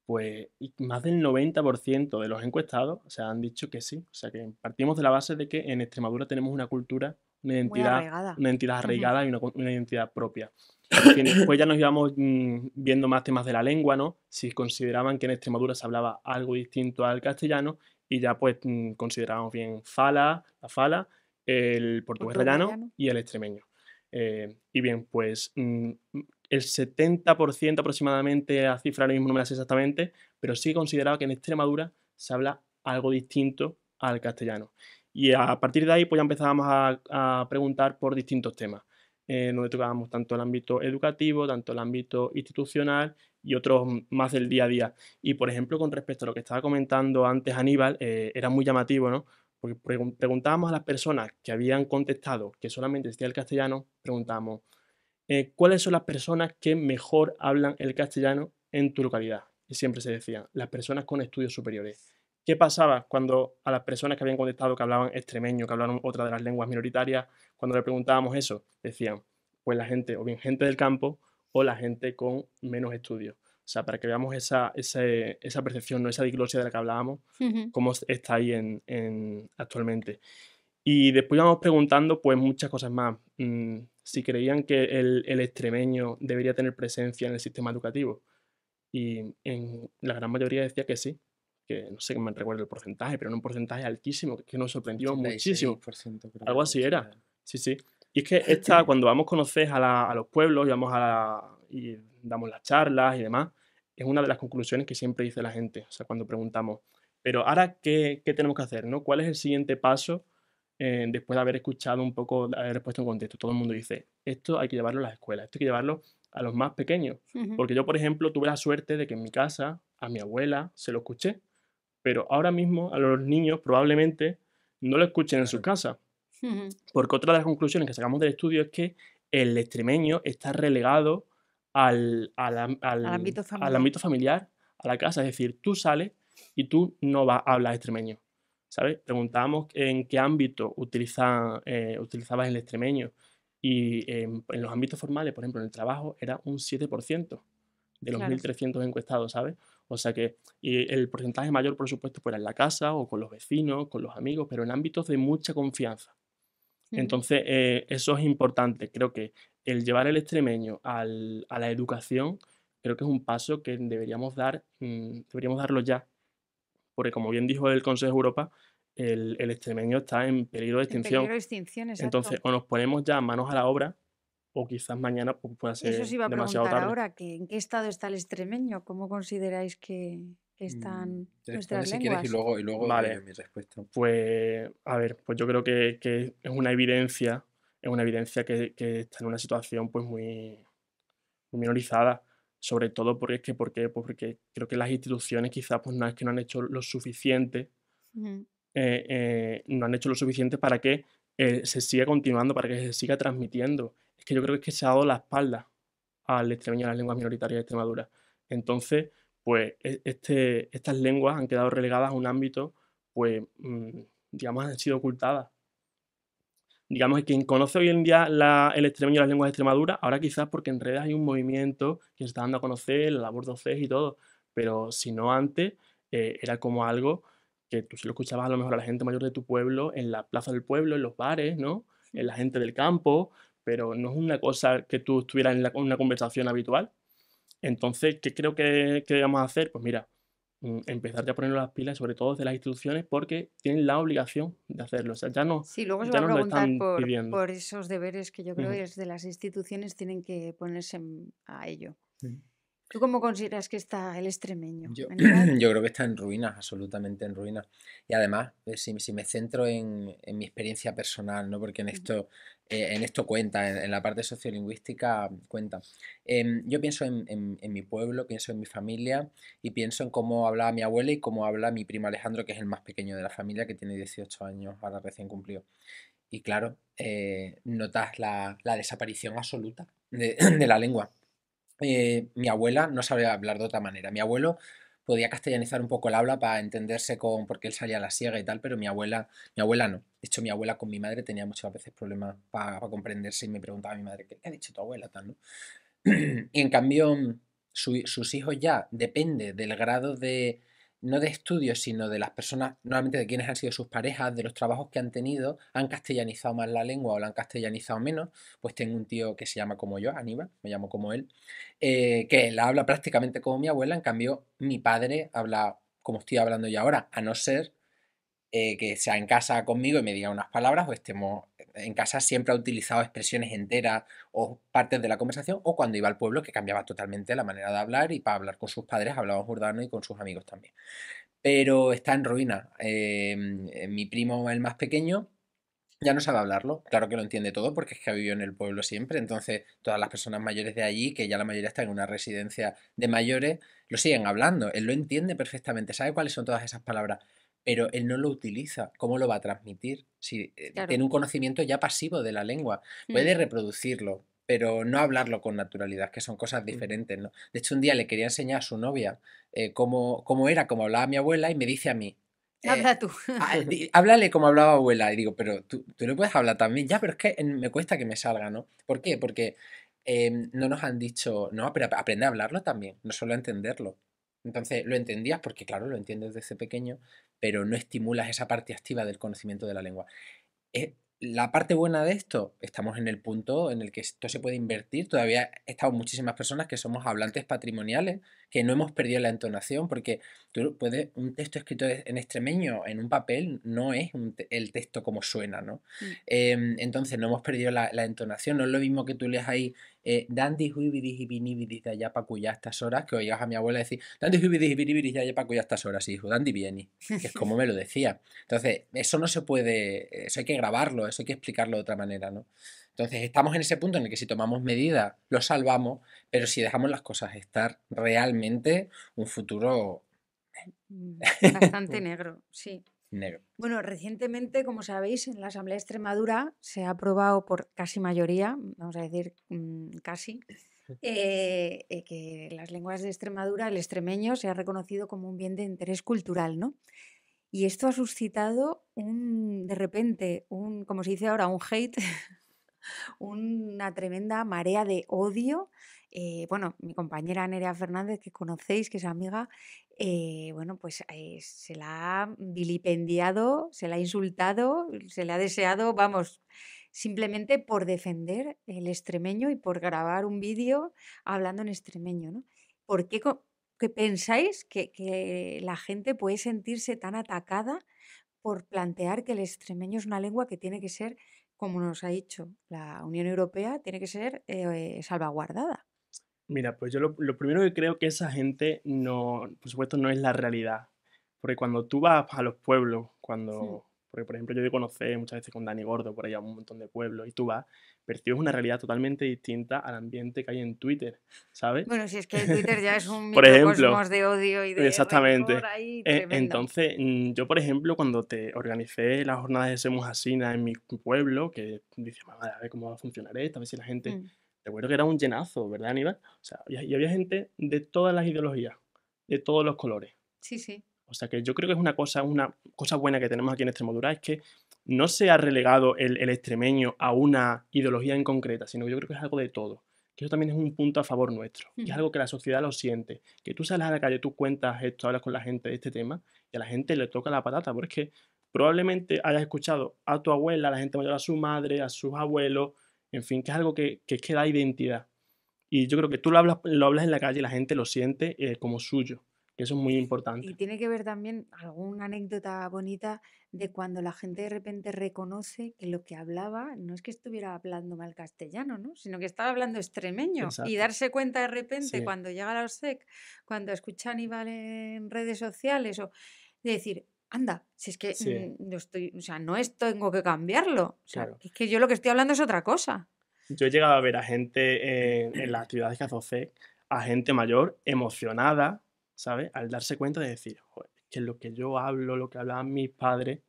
Pues más del 90% de los encuestados, o sea, han dicho que sí. O sea, que partimos de la base de que en Extremadura tenemos una cultura, Muy arraigada. una identidad Ujú. arraigada y una identidad propia. Bien, después ya nos íbamos viendo más temas de la lengua, ¿no? Si consideraban que en Extremadura se hablaba algo distinto al castellano y ya pues considerábamos bien la fala, el portugués Portugués rellano rellano. y el extremeño. Y bien, pues el 70% aproximadamente, la cifra ahora mismo no me la sé exactamente, pero sí consideraba que en Extremadura se habla algo distinto al castellano. Y a partir de ahí pues ya empezábamos a preguntar por distintos temas, donde tocábamos tanto el ámbito educativo, tanto el ámbito institucional y otros más del día a día. Y por ejemplo, con respecto a lo que estaba comentando antes Aníbal, era muy llamativo, ¿no? Porque preguntábamos a las personas que habían contestado que solamente existía el castellano, preguntábamos, ¿cuáles son las personas que mejor hablan el castellano en tu localidad? Y siempre se decía, las personas con estudios superiores. ¿Qué pasaba cuando a las personas que habían contestado que hablaban extremeño, que hablaban otra de las lenguas minoritarias, cuando le preguntábamos eso, decían, pues la gente, o bien gente del campo, o la gente con menos estudios. O sea, para que veamos esa percepción, ¿no? Esa diglosia de la que hablábamos, Ujú. cómo está ahí actualmente. Y después íbamos preguntando pues muchas cosas más. Si creían que el extremeño debería tener presencia en el sistema educativo. Y en la gran mayoría decía que sí, que no sé que me recuerdo el porcentaje, pero era un porcentaje altísimo, que nos sorprendió muchísimo. 86% creo Algo que así era. era. Sí, sí. Y es que cuando vamos a conocer a los pueblos y damos las charlas y demás, es una de las conclusiones que siempre dice la gente. O sea, cuando preguntamos, pero ahora, ¿qué tenemos que hacer, no? ¿Cuál es el siguiente paso después de haber escuchado un poco, de haber puesto en contexto? Todo el mundo dice, esto hay que llevarlo a las escuelas, esto hay que llevarlo a los más pequeños. Ujú, Porque yo, por ejemplo, tuve la suerte de que en mi casa, a mi abuela, se lo escuché, pero ahora mismo a los niños probablemente no lo escuchen en sus Claro. casas. ujú. Porque otra de las conclusiones que sacamos del estudio es que el extremeño está relegado Al ámbito al familiar. ámbito familiar, a la casa. Es decir, tú sales y tú no vas a hablar extremeño. ¿Sabes? Preguntábamos en qué ámbito utilizabas el extremeño. Y en los ámbitos formales, por ejemplo, en el trabajo, era un 7% de los Claro. 1.300 encuestados, ¿sabes? O sea que y el porcentaje mayor, por supuesto, pues era en la casa o con los vecinos, con los amigos, pero en ámbitos de mucha confianza. Ujú. Entonces, eso es importante. Creo que el llevar el extremeño a la educación, creo que es un paso que deberíamos darlo ya, porque como bien dijo el Consejo de Europa, el extremeño está en peligro de En extinción. peligro de extinción, exacto. Entonces, o nos ponemos ya manos a la obra, o quizás mañana pues, pueda Eso ser os iba a demasiado preguntar tarde. ahora, que en qué estado está el extremeño, ¿cómo consideráis que están Responde nuestras si quieres lenguas? y luego doy yo Vale, mi respuesta. pues a ver, pues yo creo que es una evidencia que está en una situación pues muy minorizada, sobre todo pues porque creo que las instituciones quizás pues no es que no han hecho lo suficiente, Ujú. no han hecho lo suficiente para que se siga continuando, para que se siga transmitiendo. Es que yo creo que es que se ha dado la espalda al extremeño y a las lenguas minoritarias de Extremadura. Entonces, pues estas lenguas han quedado relegadas a un ámbito, pues, digamos, han sido ocultadas. Digamos que quien conoce hoy en día el extremeño y las lenguas de Extremadura, ahora quizás porque en redes hay un movimiento que se está dando a conocer, la labor docentes y todo, pero si no antes, era como algo que tú sí lo escuchabas a lo mejor a la gente mayor de tu pueblo, en la plaza del pueblo, en los bares, ¿no? En la gente del campo, pero no es una cosa que tú estuvieras en una conversación habitual. Entonces, ¿qué creo que debemos hacer? Pues mira, empezar ya a ponernos las pilas, sobre todo desde las instituciones, porque tienen la obligación de hacerlo. O sea, Sí, luego os ya va a nos lo preguntar están pidiendo. por esos deberes que yo creo Ujú. que desde las instituciones tienen que ponerse a ello. Mm. ¿Tú cómo consideras que está el extremeño, Yo, Aníbal? yo creo que está en ruinas, absolutamente en ruinas. Y además, si me centro en mi experiencia personal, ¿no? Porque Ujú, en esto cuenta, en la parte sociolingüística cuenta. Yo pienso en mi pueblo, pienso en mi familia y pienso en cómo hablaba mi abuela y cómo habla mi primo Alejandro, que es el más pequeño de la familia, que tiene 18 años, ahora recién cumplido. Y claro, notas la desaparición absoluta de la lengua. Mi abuela no sabía hablar de otra manera. Mi abuelo podía castellanizar un poco el habla para entenderse porque él salía a la siega y tal, pero mi abuela no. De hecho, mi abuela con mi madre tenía muchas veces problemas para comprenderse y me preguntaba a mi madre, ¿qué ha dicho tu abuela? Tal, ¿no? Y en cambio, sus hijos ya depende del grado de, no de estudios, sino de las personas, normalmente de quienes han sido sus parejas, de los trabajos que han tenido, han castellanizado más la lengua o la han castellanizado menos. Pues tengo un tío que se llama como yo, Aníbal, me llamo como él, que la habla prácticamente como mi abuela, en cambio mi padre habla como estoy hablando yo ahora, a no ser que sea en casa conmigo y me diga unas palabras o estemos en casa siempre ha utilizado expresiones enteras o partes de la conversación o cuando iba al pueblo que cambiaba totalmente la manera de hablar y para hablar con sus padres hablaba jordano y con sus amigos también. Pero está en ruina. Mi primo, el más pequeño, ya no sabe hablarlo. Claro que lo entiende todo porque es que ha vivido en el pueblo siempre. Entonces, todas las personas mayores de allí, que ya la mayoría están en una residencia de mayores, lo siguen hablando. Él lo entiende perfectamente, sabe cuáles son todas esas palabras, pero él no lo utiliza. ¿Cómo lo va a transmitir? Si claro. tiene un conocimiento ya pasivo de la lengua, Mm, puede reproducirlo, pero no hablarlo con naturalidad, que son cosas Ujú. diferentes, ¿no? De hecho, un día le quería enseñar a su novia cómo era, cómo hablaba mi abuela, y me dice a mí, Habla tú. háblale como hablaba abuela. Y digo, pero tú no puedes hablar también. Ya, pero es que me cuesta que me salga, ¿no? ¿Por qué? Porque no nos han dicho, no, pero aprende a hablarlo también, no solo a entenderlo. Entonces, lo entendías porque, claro, lo entiendes desde pequeño, pero no estimulas esa parte activa del conocimiento de la lengua. La parte buena de esto, estamos en el punto en el que esto se puede invertir. Todavía estamos muchísimas personas que somos hablantes patrimoniales, que no hemos perdido la entonación, porque tú puedes, un texto escrito en extremeño en un papel no es el texto como suena, ¿no? Mm. Entonces no hemos perdido la entonación, no es lo mismo que tú leas ahí Dandi huibidis y binibidis de allá para cuya estas horas, que oigas a mi abuela decir Dandi huibidis y binibidis de allá para cuya estas horas, hijo, Dandi vieni, que es como me lo decía. Entonces, eso no se puede, eso hay que grabarlo, eso hay que explicarlo de otra manera, ¿no? Entonces, estamos en ese punto en el que si tomamos medidas, lo salvamos, pero si dejamos las cosas estar, realmente un futuro Bastante negro, sí. negro. Bueno, recientemente, como sabéis, en la Asamblea de Extremadura se ha aprobado por casi mayoría, vamos a decir casi, que las lenguas de Extremadura, el extremeño, se ha reconocido como un bien de interés cultural, ¿no? Y esto ha suscitado de repente, como se dice ahora, un hate, una tremenda marea de odio. Bueno, mi compañera Nerea Fernández, que conocéis, que es amiga, bueno, pues se la ha vilipendiado, se la ha insultado, se le ha deseado, vamos, simplemente por defender el extremeño y por grabar un vídeo hablando en extremeño, ¿no? ¿Por qué, qué pensáis que la gente puede sentirse tan atacada por plantear que el extremeño es una lengua que tiene que ser, como nos ha dicho la Unión Europea, tiene que ser salvaguardada? Mira, pues yo lo primero que creo que esa gente no, por supuesto, no es la realidad. Porque cuando tú vas a los pueblos, Hmm. porque por ejemplo yo de conocer muchas veces con Dani Gordo por allá un montón de pueblos y tú vas, percibes una realidad totalmente distinta al ambiente que hay en Twitter, ¿sabes? Bueno, si es que Twitter ya es un Por ejemplo, microcosmos de odio y de rencor exactamente. ahí tremenda. Entonces, yo, por ejemplo, cuando te organicé las jornadas de Semus Asina en mi pueblo, que dice, "Mamá, a ver cómo va a funcionar esto, a ver si la gente". Mm, Recuerdo que era un llenazo, ¿verdad, Aníbal? O sea, y había gente de todas las ideologías, de todos los colores. sí, sí. O sea, que yo creo que es una cosa buena que tenemos aquí en Extremadura, es que no se ha relegado el extremeño a una ideología en concreta, sino que yo creo que es algo de todo. Que eso también es un punto a favor nuestro, que es Ujú. algo que la sociedad lo siente. Que tú sales a la calle, tú cuentas esto, hablas con la gente de este tema, y a la gente le toca la patata, porque es que probablemente hayas escuchado a tu abuela, a la gente mayor, a su madre, a sus abuelos, en fin, que es algo que da identidad. Y yo creo que tú lo hablas en la calle y la gente lo siente como suyo, que eso es muy Y importante. tiene que ver también alguna anécdota bonita de cuando la gente de repente reconoce que lo que hablaba no es que estuviera hablando mal castellano, ¿no? Sino que estaba hablando extremeño. Y Exacto. darse cuenta de repente Sí, cuando llega a la OSCE, cuando escucha a Aníbal en redes sociales, o de decir, anda, si es que sí, no estoy, o sea, no es, tengo que cambiarlo. O sea, claro. que es que yo lo que estoy hablando es otra cosa. Yo he llegado a ver a gente en las actividades que hace OCE, a gente mayor emocionada, ¿sabes? Al darse cuenta de decir, joder, es que lo que yo hablo, lo que hablaban mis padres,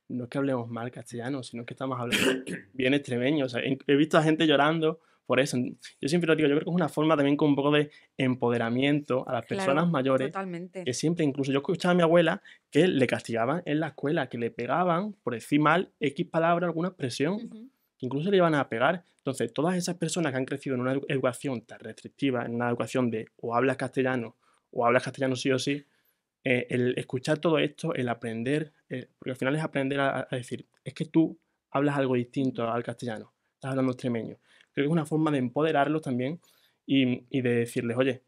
no es que hablemos mal castellano, sino que estamos hablando bien extremeño. O sea, he visto a gente llorando por eso. Yo siempre lo digo, yo creo que es una forma también con un poco de empoderamiento a las personas Claro, mayores, totalmente. que siempre, incluso yo escuchaba a mi abuela que le castigaban en la escuela, que le pegaban por decir mal X palabra, alguna expresión, Ujú. que incluso le iban a pegar. Entonces, todas esas personas que han crecido en una educación tan restrictiva, en una educación de o hablas castellano sí o sí, el escuchar todo esto, el aprender, porque al final es aprender a decir, es que tú hablas algo distinto al castellano, estás hablando extremeño. Creo que es una forma de empoderarlos también y de decirles, oye,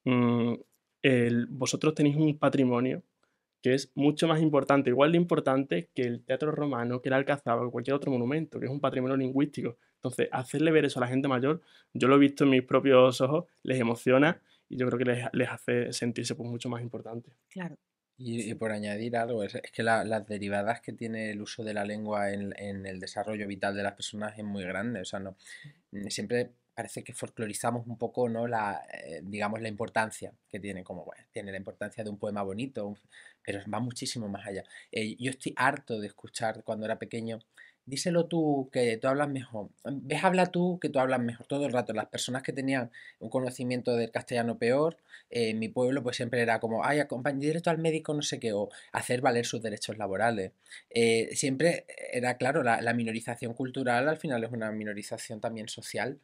mm, vosotros tenéis un patrimonio que es mucho más importante, igual de importante que el teatro romano, que el Alcazaba o cualquier otro monumento, que es un patrimonio lingüístico. Entonces, hacerle ver eso a la gente mayor, yo lo he visto en mis propios ojos, les emociona y yo creo que les hace sentirse pues, mucho más importante. Claro. Y por añadir algo, es que las derivadas que tiene el uso de la lengua en el desarrollo vital de las personas es muy grande. O sea, no, siempre parece que folclorizamos un poco, ¿no? Digamos, la importancia que tiene, como, bueno, tiene la importancia de un poema bonito, pero va muchísimo más allá. Yo estoy harto de escuchar cuando era pequeño, díselo tú, que tú hablas mejor. Ves, habla tú, que tú hablas mejor todo el rato. Las personas que tenían un conocimiento del castellano peor, en mi pueblo pues siempre era como, ay, acompañar directo al médico, no sé qué, o hacer valer sus derechos laborales. Siempre era claro, la minorización cultural al final es una minorización también social.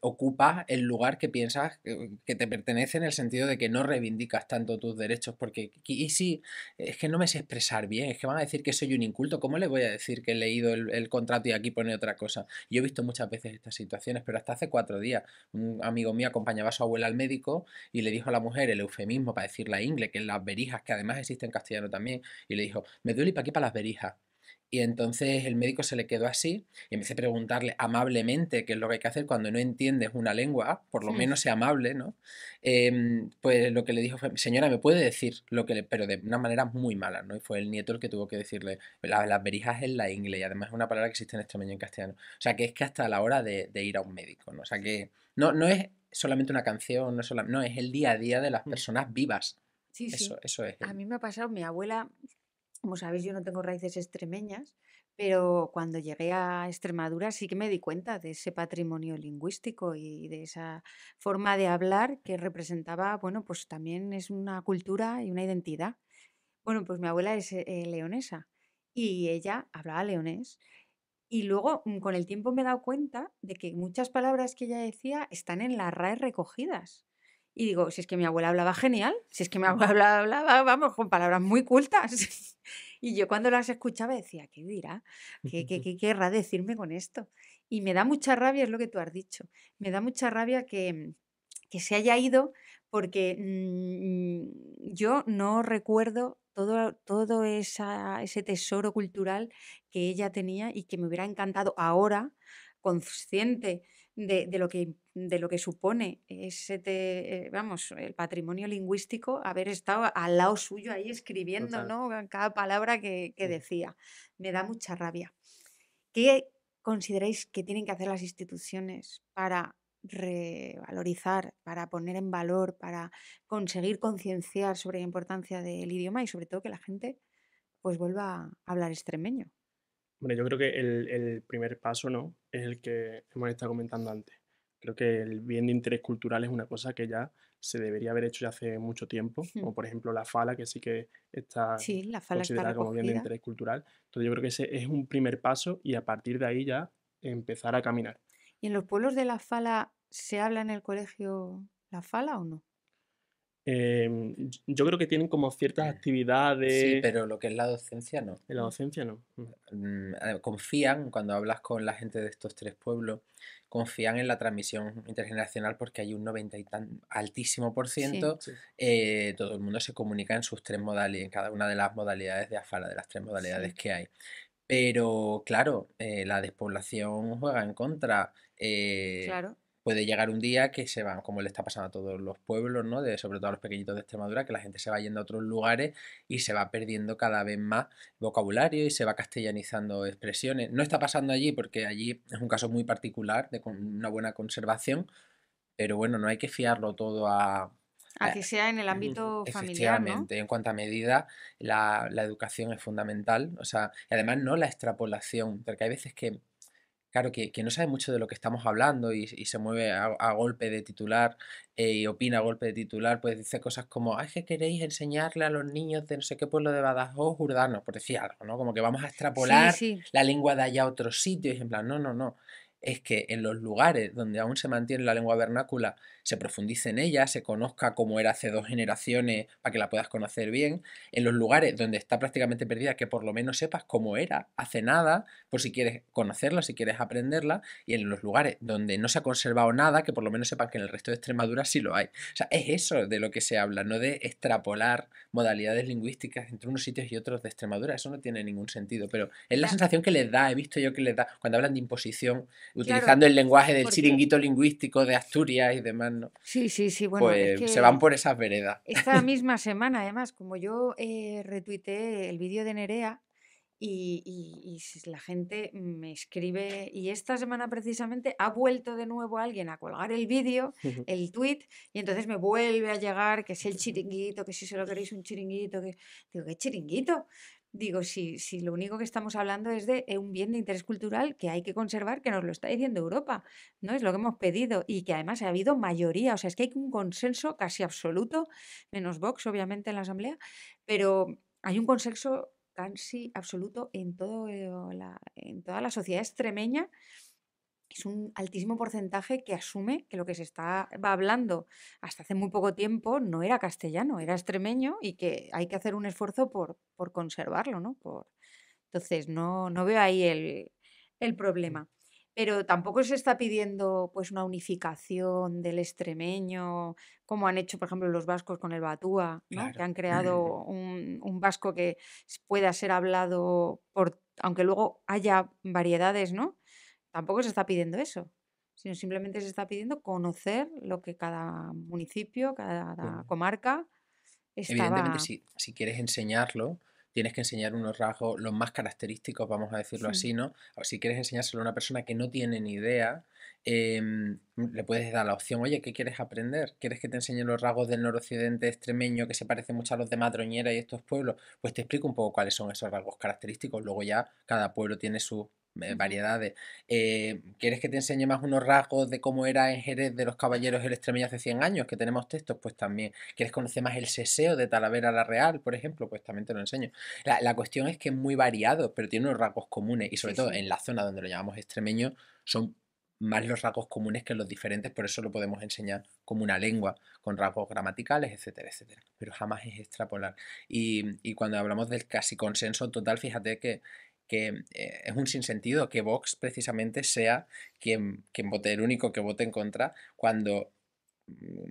Ocupa el lugar que piensas que te pertenece en el sentido de que no reivindicas tanto tus derechos, porque y si es que no me sé expresar bien, es que van a decir que soy un inculto, ¿cómo le voy a decir que he leído el contrato y aquí pone otra cosa. Yo he visto muchas veces estas situaciones, pero hasta hace 4 días un amigo mío acompañaba a su abuela al médico y le dijo a la mujer el eufemismo para decir la ingle, que es las berijas, que además existe en castellano también, y le dijo, me duele y para aquí para las berijas. Y entonces el médico se le quedó así y empecé a preguntarle amablemente qué es lo que hay que hacer cuando no entiendes una lengua, por lo Mm. menos sea amable, ¿no? Pues lo que le dijo fue, señora, ¿me puede decir lo que le... pero de una manera muy mala, ¿no? Y fue el nieto el que tuvo que decirle, las berijas es la ingle y además es una palabra que existe en extremeño y en castellano. O sea, que es que hasta la hora de ir a un médico, ¿no? O sea, que no es solamente una canción, no, es el día a día de las personas vivas. Sí, sí. Eso es A el... mí me ha pasado, mi abuela, como sabéis, yo no tengo raíces extremeñas, pero cuando llegué a Extremadura sí que me di cuenta de ese patrimonio lingüístico y de esa forma de hablar que representaba, bueno, pues también es una cultura y una identidad. Bueno, pues mi abuela es leonesa y ella hablaba leonés. Y luego, con el tiempo me he dado cuenta de que muchas palabras que ella decía están en la RAE recogidas. Y digo, si es que mi abuela hablaba genial, si es que mi abuela hablaba, vamos, con palabras muy cultas. Y yo cuando las escuchaba decía, ¿qué dirá? ¿Qué querrá decirme con esto? Y me da mucha rabia, es lo que tú has dicho, me da mucha rabia que se haya ido porque yo no recuerdo todo ese tesoro cultural que ella tenía y que me hubiera encantado ahora, consciente de lo que supone vamos, el patrimonio lingüístico, haber estado al lado suyo ahí escribiendo, Total. ¿no? Cada palabra que decía. Me da mucha rabia. ¿Qué consideráis que tienen que hacer las instituciones para revalorizar, para poner en valor, para conseguir concienciar sobre la importancia del idioma y sobre todo que la gente pues vuelva a hablar extremeño? Bueno, yo creo que el primer paso, ¿no? Es el que hemos estado comentando antes. Creo que el bien de interés cultural es una cosa que ya se debería haber hecho ya hace mucho tiempo, Mm. como por ejemplo la FALA, que sí que está Sí, la fala está considerada como bien de recogida. interés cultural. Entonces yo creo que ese es un primer paso y a partir de ahí ya empezar a caminar. ¿Y en los pueblos de la fala se habla en el colegio la fala o no? Yo creo que tienen como ciertas Sí, actividades pero lo que es la docencia no. en la Mm. docencia, ¿no? Confían, cuando hablas con la gente de estos 3 pueblos, confían en la transmisión intergeneracional porque hay un 90 y tan altísimo por Sí, ciento, Sí. todo el mundo se comunica en sus 3 modalidades, en cada una de las modalidades de AFALA, de las 3 modalidades sí, que hay. Pero claro, la despoblación juega en contra. claro. Puede llegar un día que se van, como le está pasando a todos los pueblos, ¿no? Sobre todo a los pequeñitos de Extremadura, que la gente se va yendo a otros lugares y se va perdiendo cada vez más vocabulario y se va castellanizando expresiones. No está pasando allí porque allí es un caso muy particular de una buena conservación, pero bueno, no hay que fiarlo todo A a- que sea en el ámbito familiar, ¿no? efectivamente, en cuanto a medida, la educación es fundamental, o sea, y además no la extrapolación, porque hay veces que, claro, que no sabe mucho de lo que estamos hablando y se mueve a golpe de titular y opina a golpe de titular, pues dice cosas como, ay, que queréis enseñarle a los niños de no sé qué pueblo de Badajoz, Urdano, por decir algo, ¿no? Como que vamos a Sí, extrapolar sí, la lengua de allá a otros sitios, y en plan, no, no, no. Es que en los lugares donde aún se mantiene la lengua vernácula, se profundice en ella, se conozca cómo era hace 2 generaciones para que la puedas conocer bien. En los lugares donde está prácticamente perdida, que por lo menos sepas cómo era hace nada, por si quieres conocerla, si quieres aprenderla. Y en los lugares donde no se ha conservado nada, que por lo menos sepas que en el resto de Extremadura sí lo hay. O sea, es eso de lo que se habla, no de extrapolar modalidades lingüísticas entre unos sitios y otros de Extremadura. Eso no tiene ningún sentido, pero es la ya, sensación que les da, he visto yo que les da cuando hablan de imposición, claro, utilizando el lenguaje del porque chiringuito lingüístico de Asturias y demás, ¿no? sí, sí, sí, bueno, es Pues se van que por esas veredas. esta misma semana, además, como yo retuiteé el vídeo de Nerea y la gente me escribe, y esta semana precisamente ha vuelto de nuevo alguien a colgar el vídeo, el tweet, y entonces me vuelve a llegar que si el chiringuito, que si se lo queréis un chiringuito, que digo, ¿qué chiringuito? Digo, si lo único que estamos hablando es de un bien de interés cultural que hay que conservar, que nos lo está diciendo Europa, ¿no? Es lo que hemos pedido y que además ha habido mayoría, o sea, es que hay un consenso casi absoluto, menos Vox, obviamente, en la Asamblea, pero hay un consenso casi absoluto en toda la sociedad extremeña. Es un altísimo porcentaje que asume que lo que se estaba hablando hasta hace muy poco tiempo no era castellano, era extremeño y que hay que hacer un esfuerzo por conservarlo, ¿no? Entonces, no veo ahí el problema. Pero tampoco se está pidiendo pues una unificación del extremeño, como han hecho, por ejemplo, los vascos con el batúa, ¿no? Que Claro. han creado un vasco que pueda ser hablado aunque luego haya variedades, ¿no? Tampoco se está pidiendo eso, sino simplemente se está pidiendo conocer lo que cada municipio, cada Bueno, comarca evidentemente, estaba. si quieres enseñarlo, tienes que enseñar unos rasgos los más característicos, vamos a decirlo Mm, así, ¿no? O si quieres enseñárselo a una persona que no tiene ni idea, le puedes dar la opción, oye, ¿qué quieres aprender? ¿Quieres que te enseñe los rasgos del noroccidente extremeño que se parecen mucho a los de Madroñera y estos pueblos? Pues te explico un poco cuáles son esos rasgos característicos. Luego ya cada pueblo tiene sus ujú. variedades. ¿Quieres que te enseñe más unos rasgos de cómo era en Jerez de los caballeros el extremeño hace 100 años? Que tenemos textos, pues también. ¿Quieres conocer más el seseo de Talavera la Real, por ejemplo? Pues también te lo enseño. La cuestión es que es muy variado, pero tiene unos rasgos comunes y sobre Sí, todo sí. en la zona donde lo llamamos extremeño son más los rasgos comunes que los diferentes, por eso lo podemos enseñar como una lengua, con rasgos gramaticales, etcétera, etcétera. Pero jamás es extrapolar. Y cuando hablamos del casi consenso total, fíjate que es un sinsentido que Vox precisamente sea quien vote, el único que vote en contra, cuando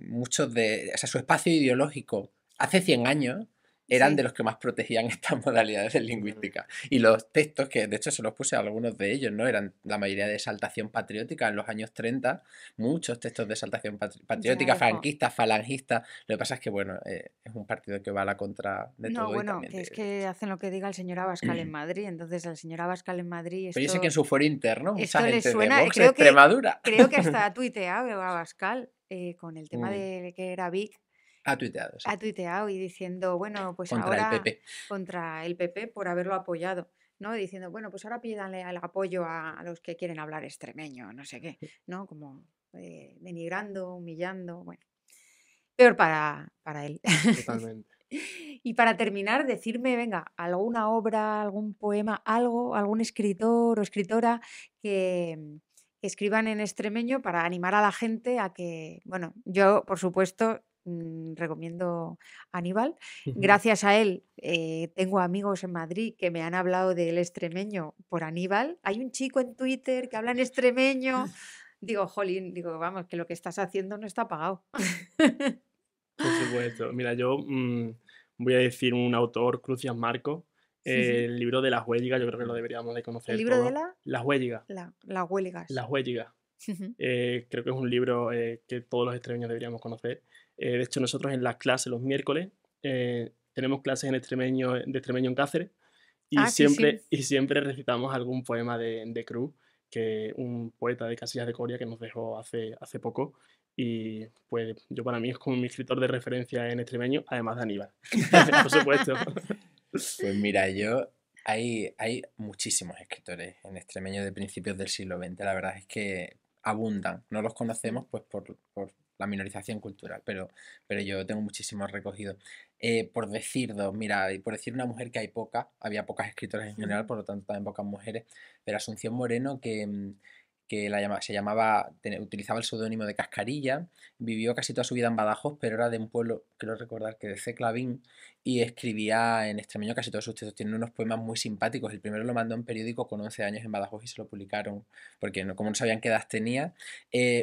muchos de, o sea, su espacio ideológico hace 100 años eran de Sí. los que más protegían estas modalidades de Totalmente. lingüística. Y los textos, que de hecho se los puse a algunos de ellos, ¿no? Eran la mayoría de exaltación patriótica en los años 30, muchos textos de exaltación Ya, patriótica, hijo. franquistas, falangistas. Lo que pasa es que, bueno, es un partido que va a la contra de No, todo y bueno, también que es de que derecha. hacen lo que diga el señor Abascal en Madrid. Entonces, al señor Abascal en Madrid Pero yo sé que en su fuero interno, mucha esto le gente de suena, Vox Extremadura creo que hasta ha tuiteado Abascal con el tema mm, de que era Vic, ha tuiteado, sí, ha tuiteado y diciendo, bueno, pues contra el ahora PP. contra el PP por haberlo apoyado, ¿no? Diciendo, bueno, pues ahora pídanle el apoyo a los que quieren hablar extremeño, no sé qué, ¿no? Como denigrando, humillando, bueno, peor para él. Totalmente. Y para terminar, decirme, venga, alguna obra, algún poema, algo, algún escritor o escritora que escriban en extremeño para animar a la gente a que, bueno, yo, por supuesto, recomiendo Aníbal. Gracias a él tengo amigos en Madrid que me han hablado del extremeño por Aníbal. Hay un chico en Twitter que habla en extremeño. Digo, jolín, digo, vamos, que lo que estás haciendo no está pagado. Por supuesto. Mira, yo voy a decir un autor, Crucian Marco, el libro de Las Huélligas, yo creo que lo deberíamos de El conocer libro de todos. Las Huélligas, las huelgas. Las Huélligas. Creo que es un libro que todos los extremeños deberíamos conocer. De hecho, nosotros en las clases, los miércoles, tenemos clases de extremeño en Cáceres y Ah, sí, sí. siempre recitamos algún poema de Cruz, que un poeta de Casillas de Coria que nos dejó hace poco. Y pues yo para mí es como mi escritor de referencia en extremeño, además de Aníbal, por supuesto. Pues mira, hay muchísimos escritores en extremeño de principios del siglo XX, la verdad es que abundan, no los conocemos Mm, pues por la minorización cultural, pero yo tengo muchísimos recogidos. Por decir dos, mira, y por decir una mujer que había pocas escritoras en general, ujú. por lo tanto también pocas mujeres, pero Asunción Moreno utilizaba el seudónimo de Cascarilla, vivió casi toda su vida en Badajoz, pero era de un pueblo, creo recordar que de Ceclavín, y escribía en extremeño casi todos sus textos. Tiene unos poemas muy simpáticos. El primero lo mandó en periódico con 11 años en Badajoz y se lo publicaron, porque como no sabían qué edad tenía.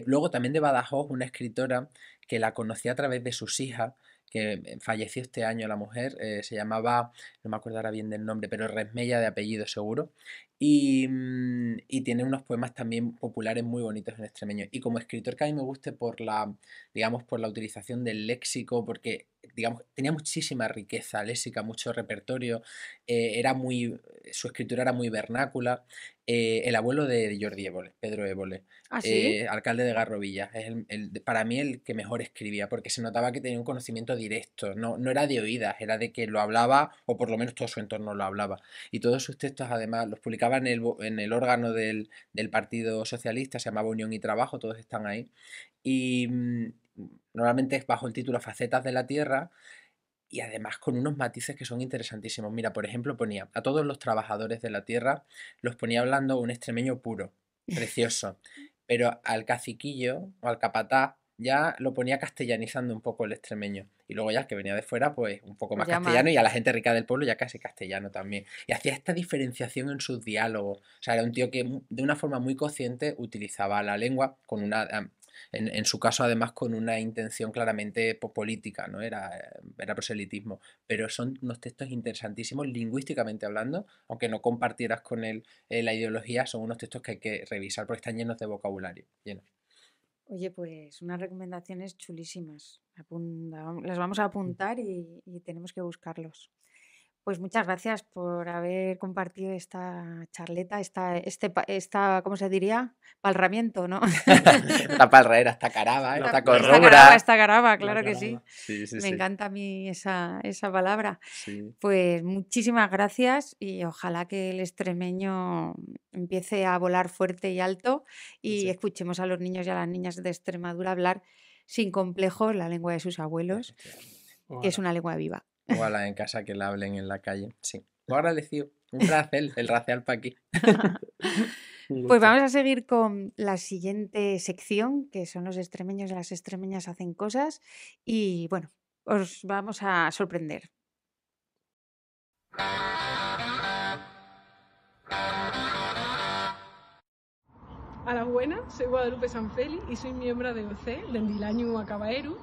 Luego también de Badajoz, una escritora que la conocí a través de sus hijas, que falleció este año la mujer, se llamaba, no me acuerdo ahora bien del nombre, pero Resmella de apellido seguro, y tiene unos poemas también populares muy bonitos en extremeño. Y como escritor que a mí me guste digamos, por la utilización del léxico, porque, digamos, tenía muchísima riqueza léxica, mucho repertorio, su escritura era muy vernácula. El abuelo de Jordi Évole, Pedro Évole, ¿Ah, sí? alcalde de Garrovilla, es para mí el que mejor escribía, porque se notaba que tenía un conocimiento directo, no era de oídas, era de que lo hablaba, o por lo menos todo su entorno lo hablaba. Y todos sus textos además los publicaba en el órgano del Partido Socialista, se llamaba Unión y Trabajo, todos están ahí. Y normalmente es bajo el título Facetas de la Tierra y además con unos matices que son interesantísimos. Mira, por ejemplo, ponía a todos los trabajadores de la tierra, los ponía hablando un extremeño puro, precioso, pero al caciquillo o al capataz ya lo ponía castellanizando un poco el extremeño. Y luego ya que venía de fuera, pues un poco Pues más ya castellano, más. y a la gente rica del pueblo ya casi castellano también. Y hacía esta diferenciación en sus diálogos. O sea, era un tío que de una forma muy consciente utilizaba la lengua con en su caso además con una intención claramente política, ¿no? Era proselitismo. Pero son unos textos interesantísimos lingüísticamente hablando, aunque no compartieras con él la ideología, son unos textos que hay que revisar porque están llenos de vocabulario. Llenos. Oye, pues unas recomendaciones chulísimas. Las vamos a apuntar y tenemos que buscarlos. Pues muchas gracias por haber compartido esta charleta, ¿cómo se diría? Palramiento, ¿no? Esta palraera, esta caraba, La esta Esta palrera. caraba, corrubra. esta caraba, La claro que sí. caraba. Sí, sí, Me sí. encanta a mí esa palabra. Sí. Pues muchísimas gracias y ojalá que el extremeño empiece a volar fuerte y alto y Sí. escuchemos a los niños y a las niñas de Extremadura hablar sin complejos la lengua de sus abuelos, que es Ojalá. una lengua viva. Ojalá en casa que la hablen en la calle. Sí. Muy agradecido. Un placer, el racial pa' aquí. Un Pues gusto. vamos a seguir con la siguiente sección, que son los extremeños y las extremeñas hacen cosas y bueno, os vamos a sorprender. A las buenas, soy Guadalupe Sanfeli y soy miembro de OC, del Dilañu Acabaeru,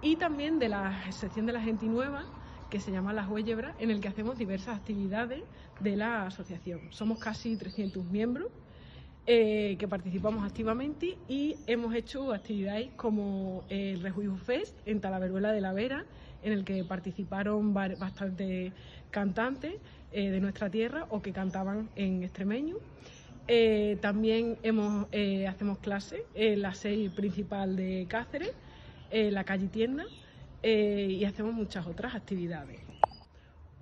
y también de la sección de la gente nueva, que se llama Las Huellebras, en el que hacemos diversas actividades de la asociación. Somos casi 300 miembros que participamos activamente y hemos hecho actividades como el Rejuijo Fest en Talaveruela de la Vera, en el que participaron bastantes cantantes de nuestra tierra o que cantaban en extremeño. También hacemos clases en la sede principal de Cáceres, la calle Tienda, y hacemos muchas otras actividades.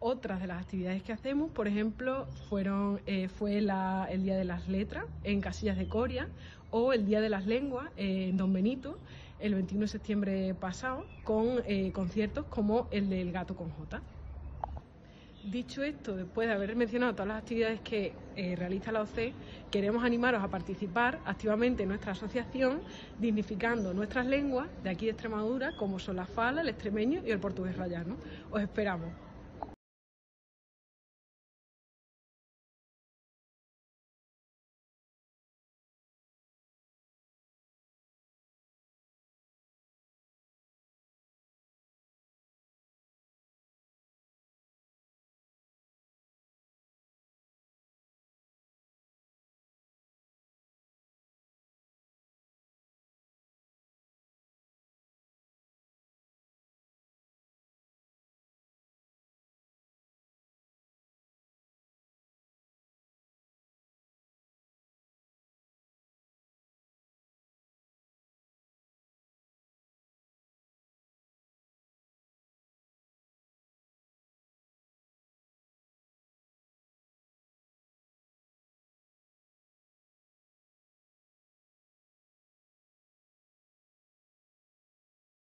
Otras de las actividades que hacemos, por ejemplo, fue el Día de las Letras en Casillas de Coria o el Día de las Lenguas en Don Benito, el 21 de septiembre pasado, con conciertos como el del Gato con J. Dicho esto, después de haber mencionado todas las actividades que realiza la OC, queremos animaros a participar activamente en nuestra asociación, dignificando nuestras lenguas de aquí de Extremadura, como son la fala, el extremeño y el portugués rayano. Os esperamos.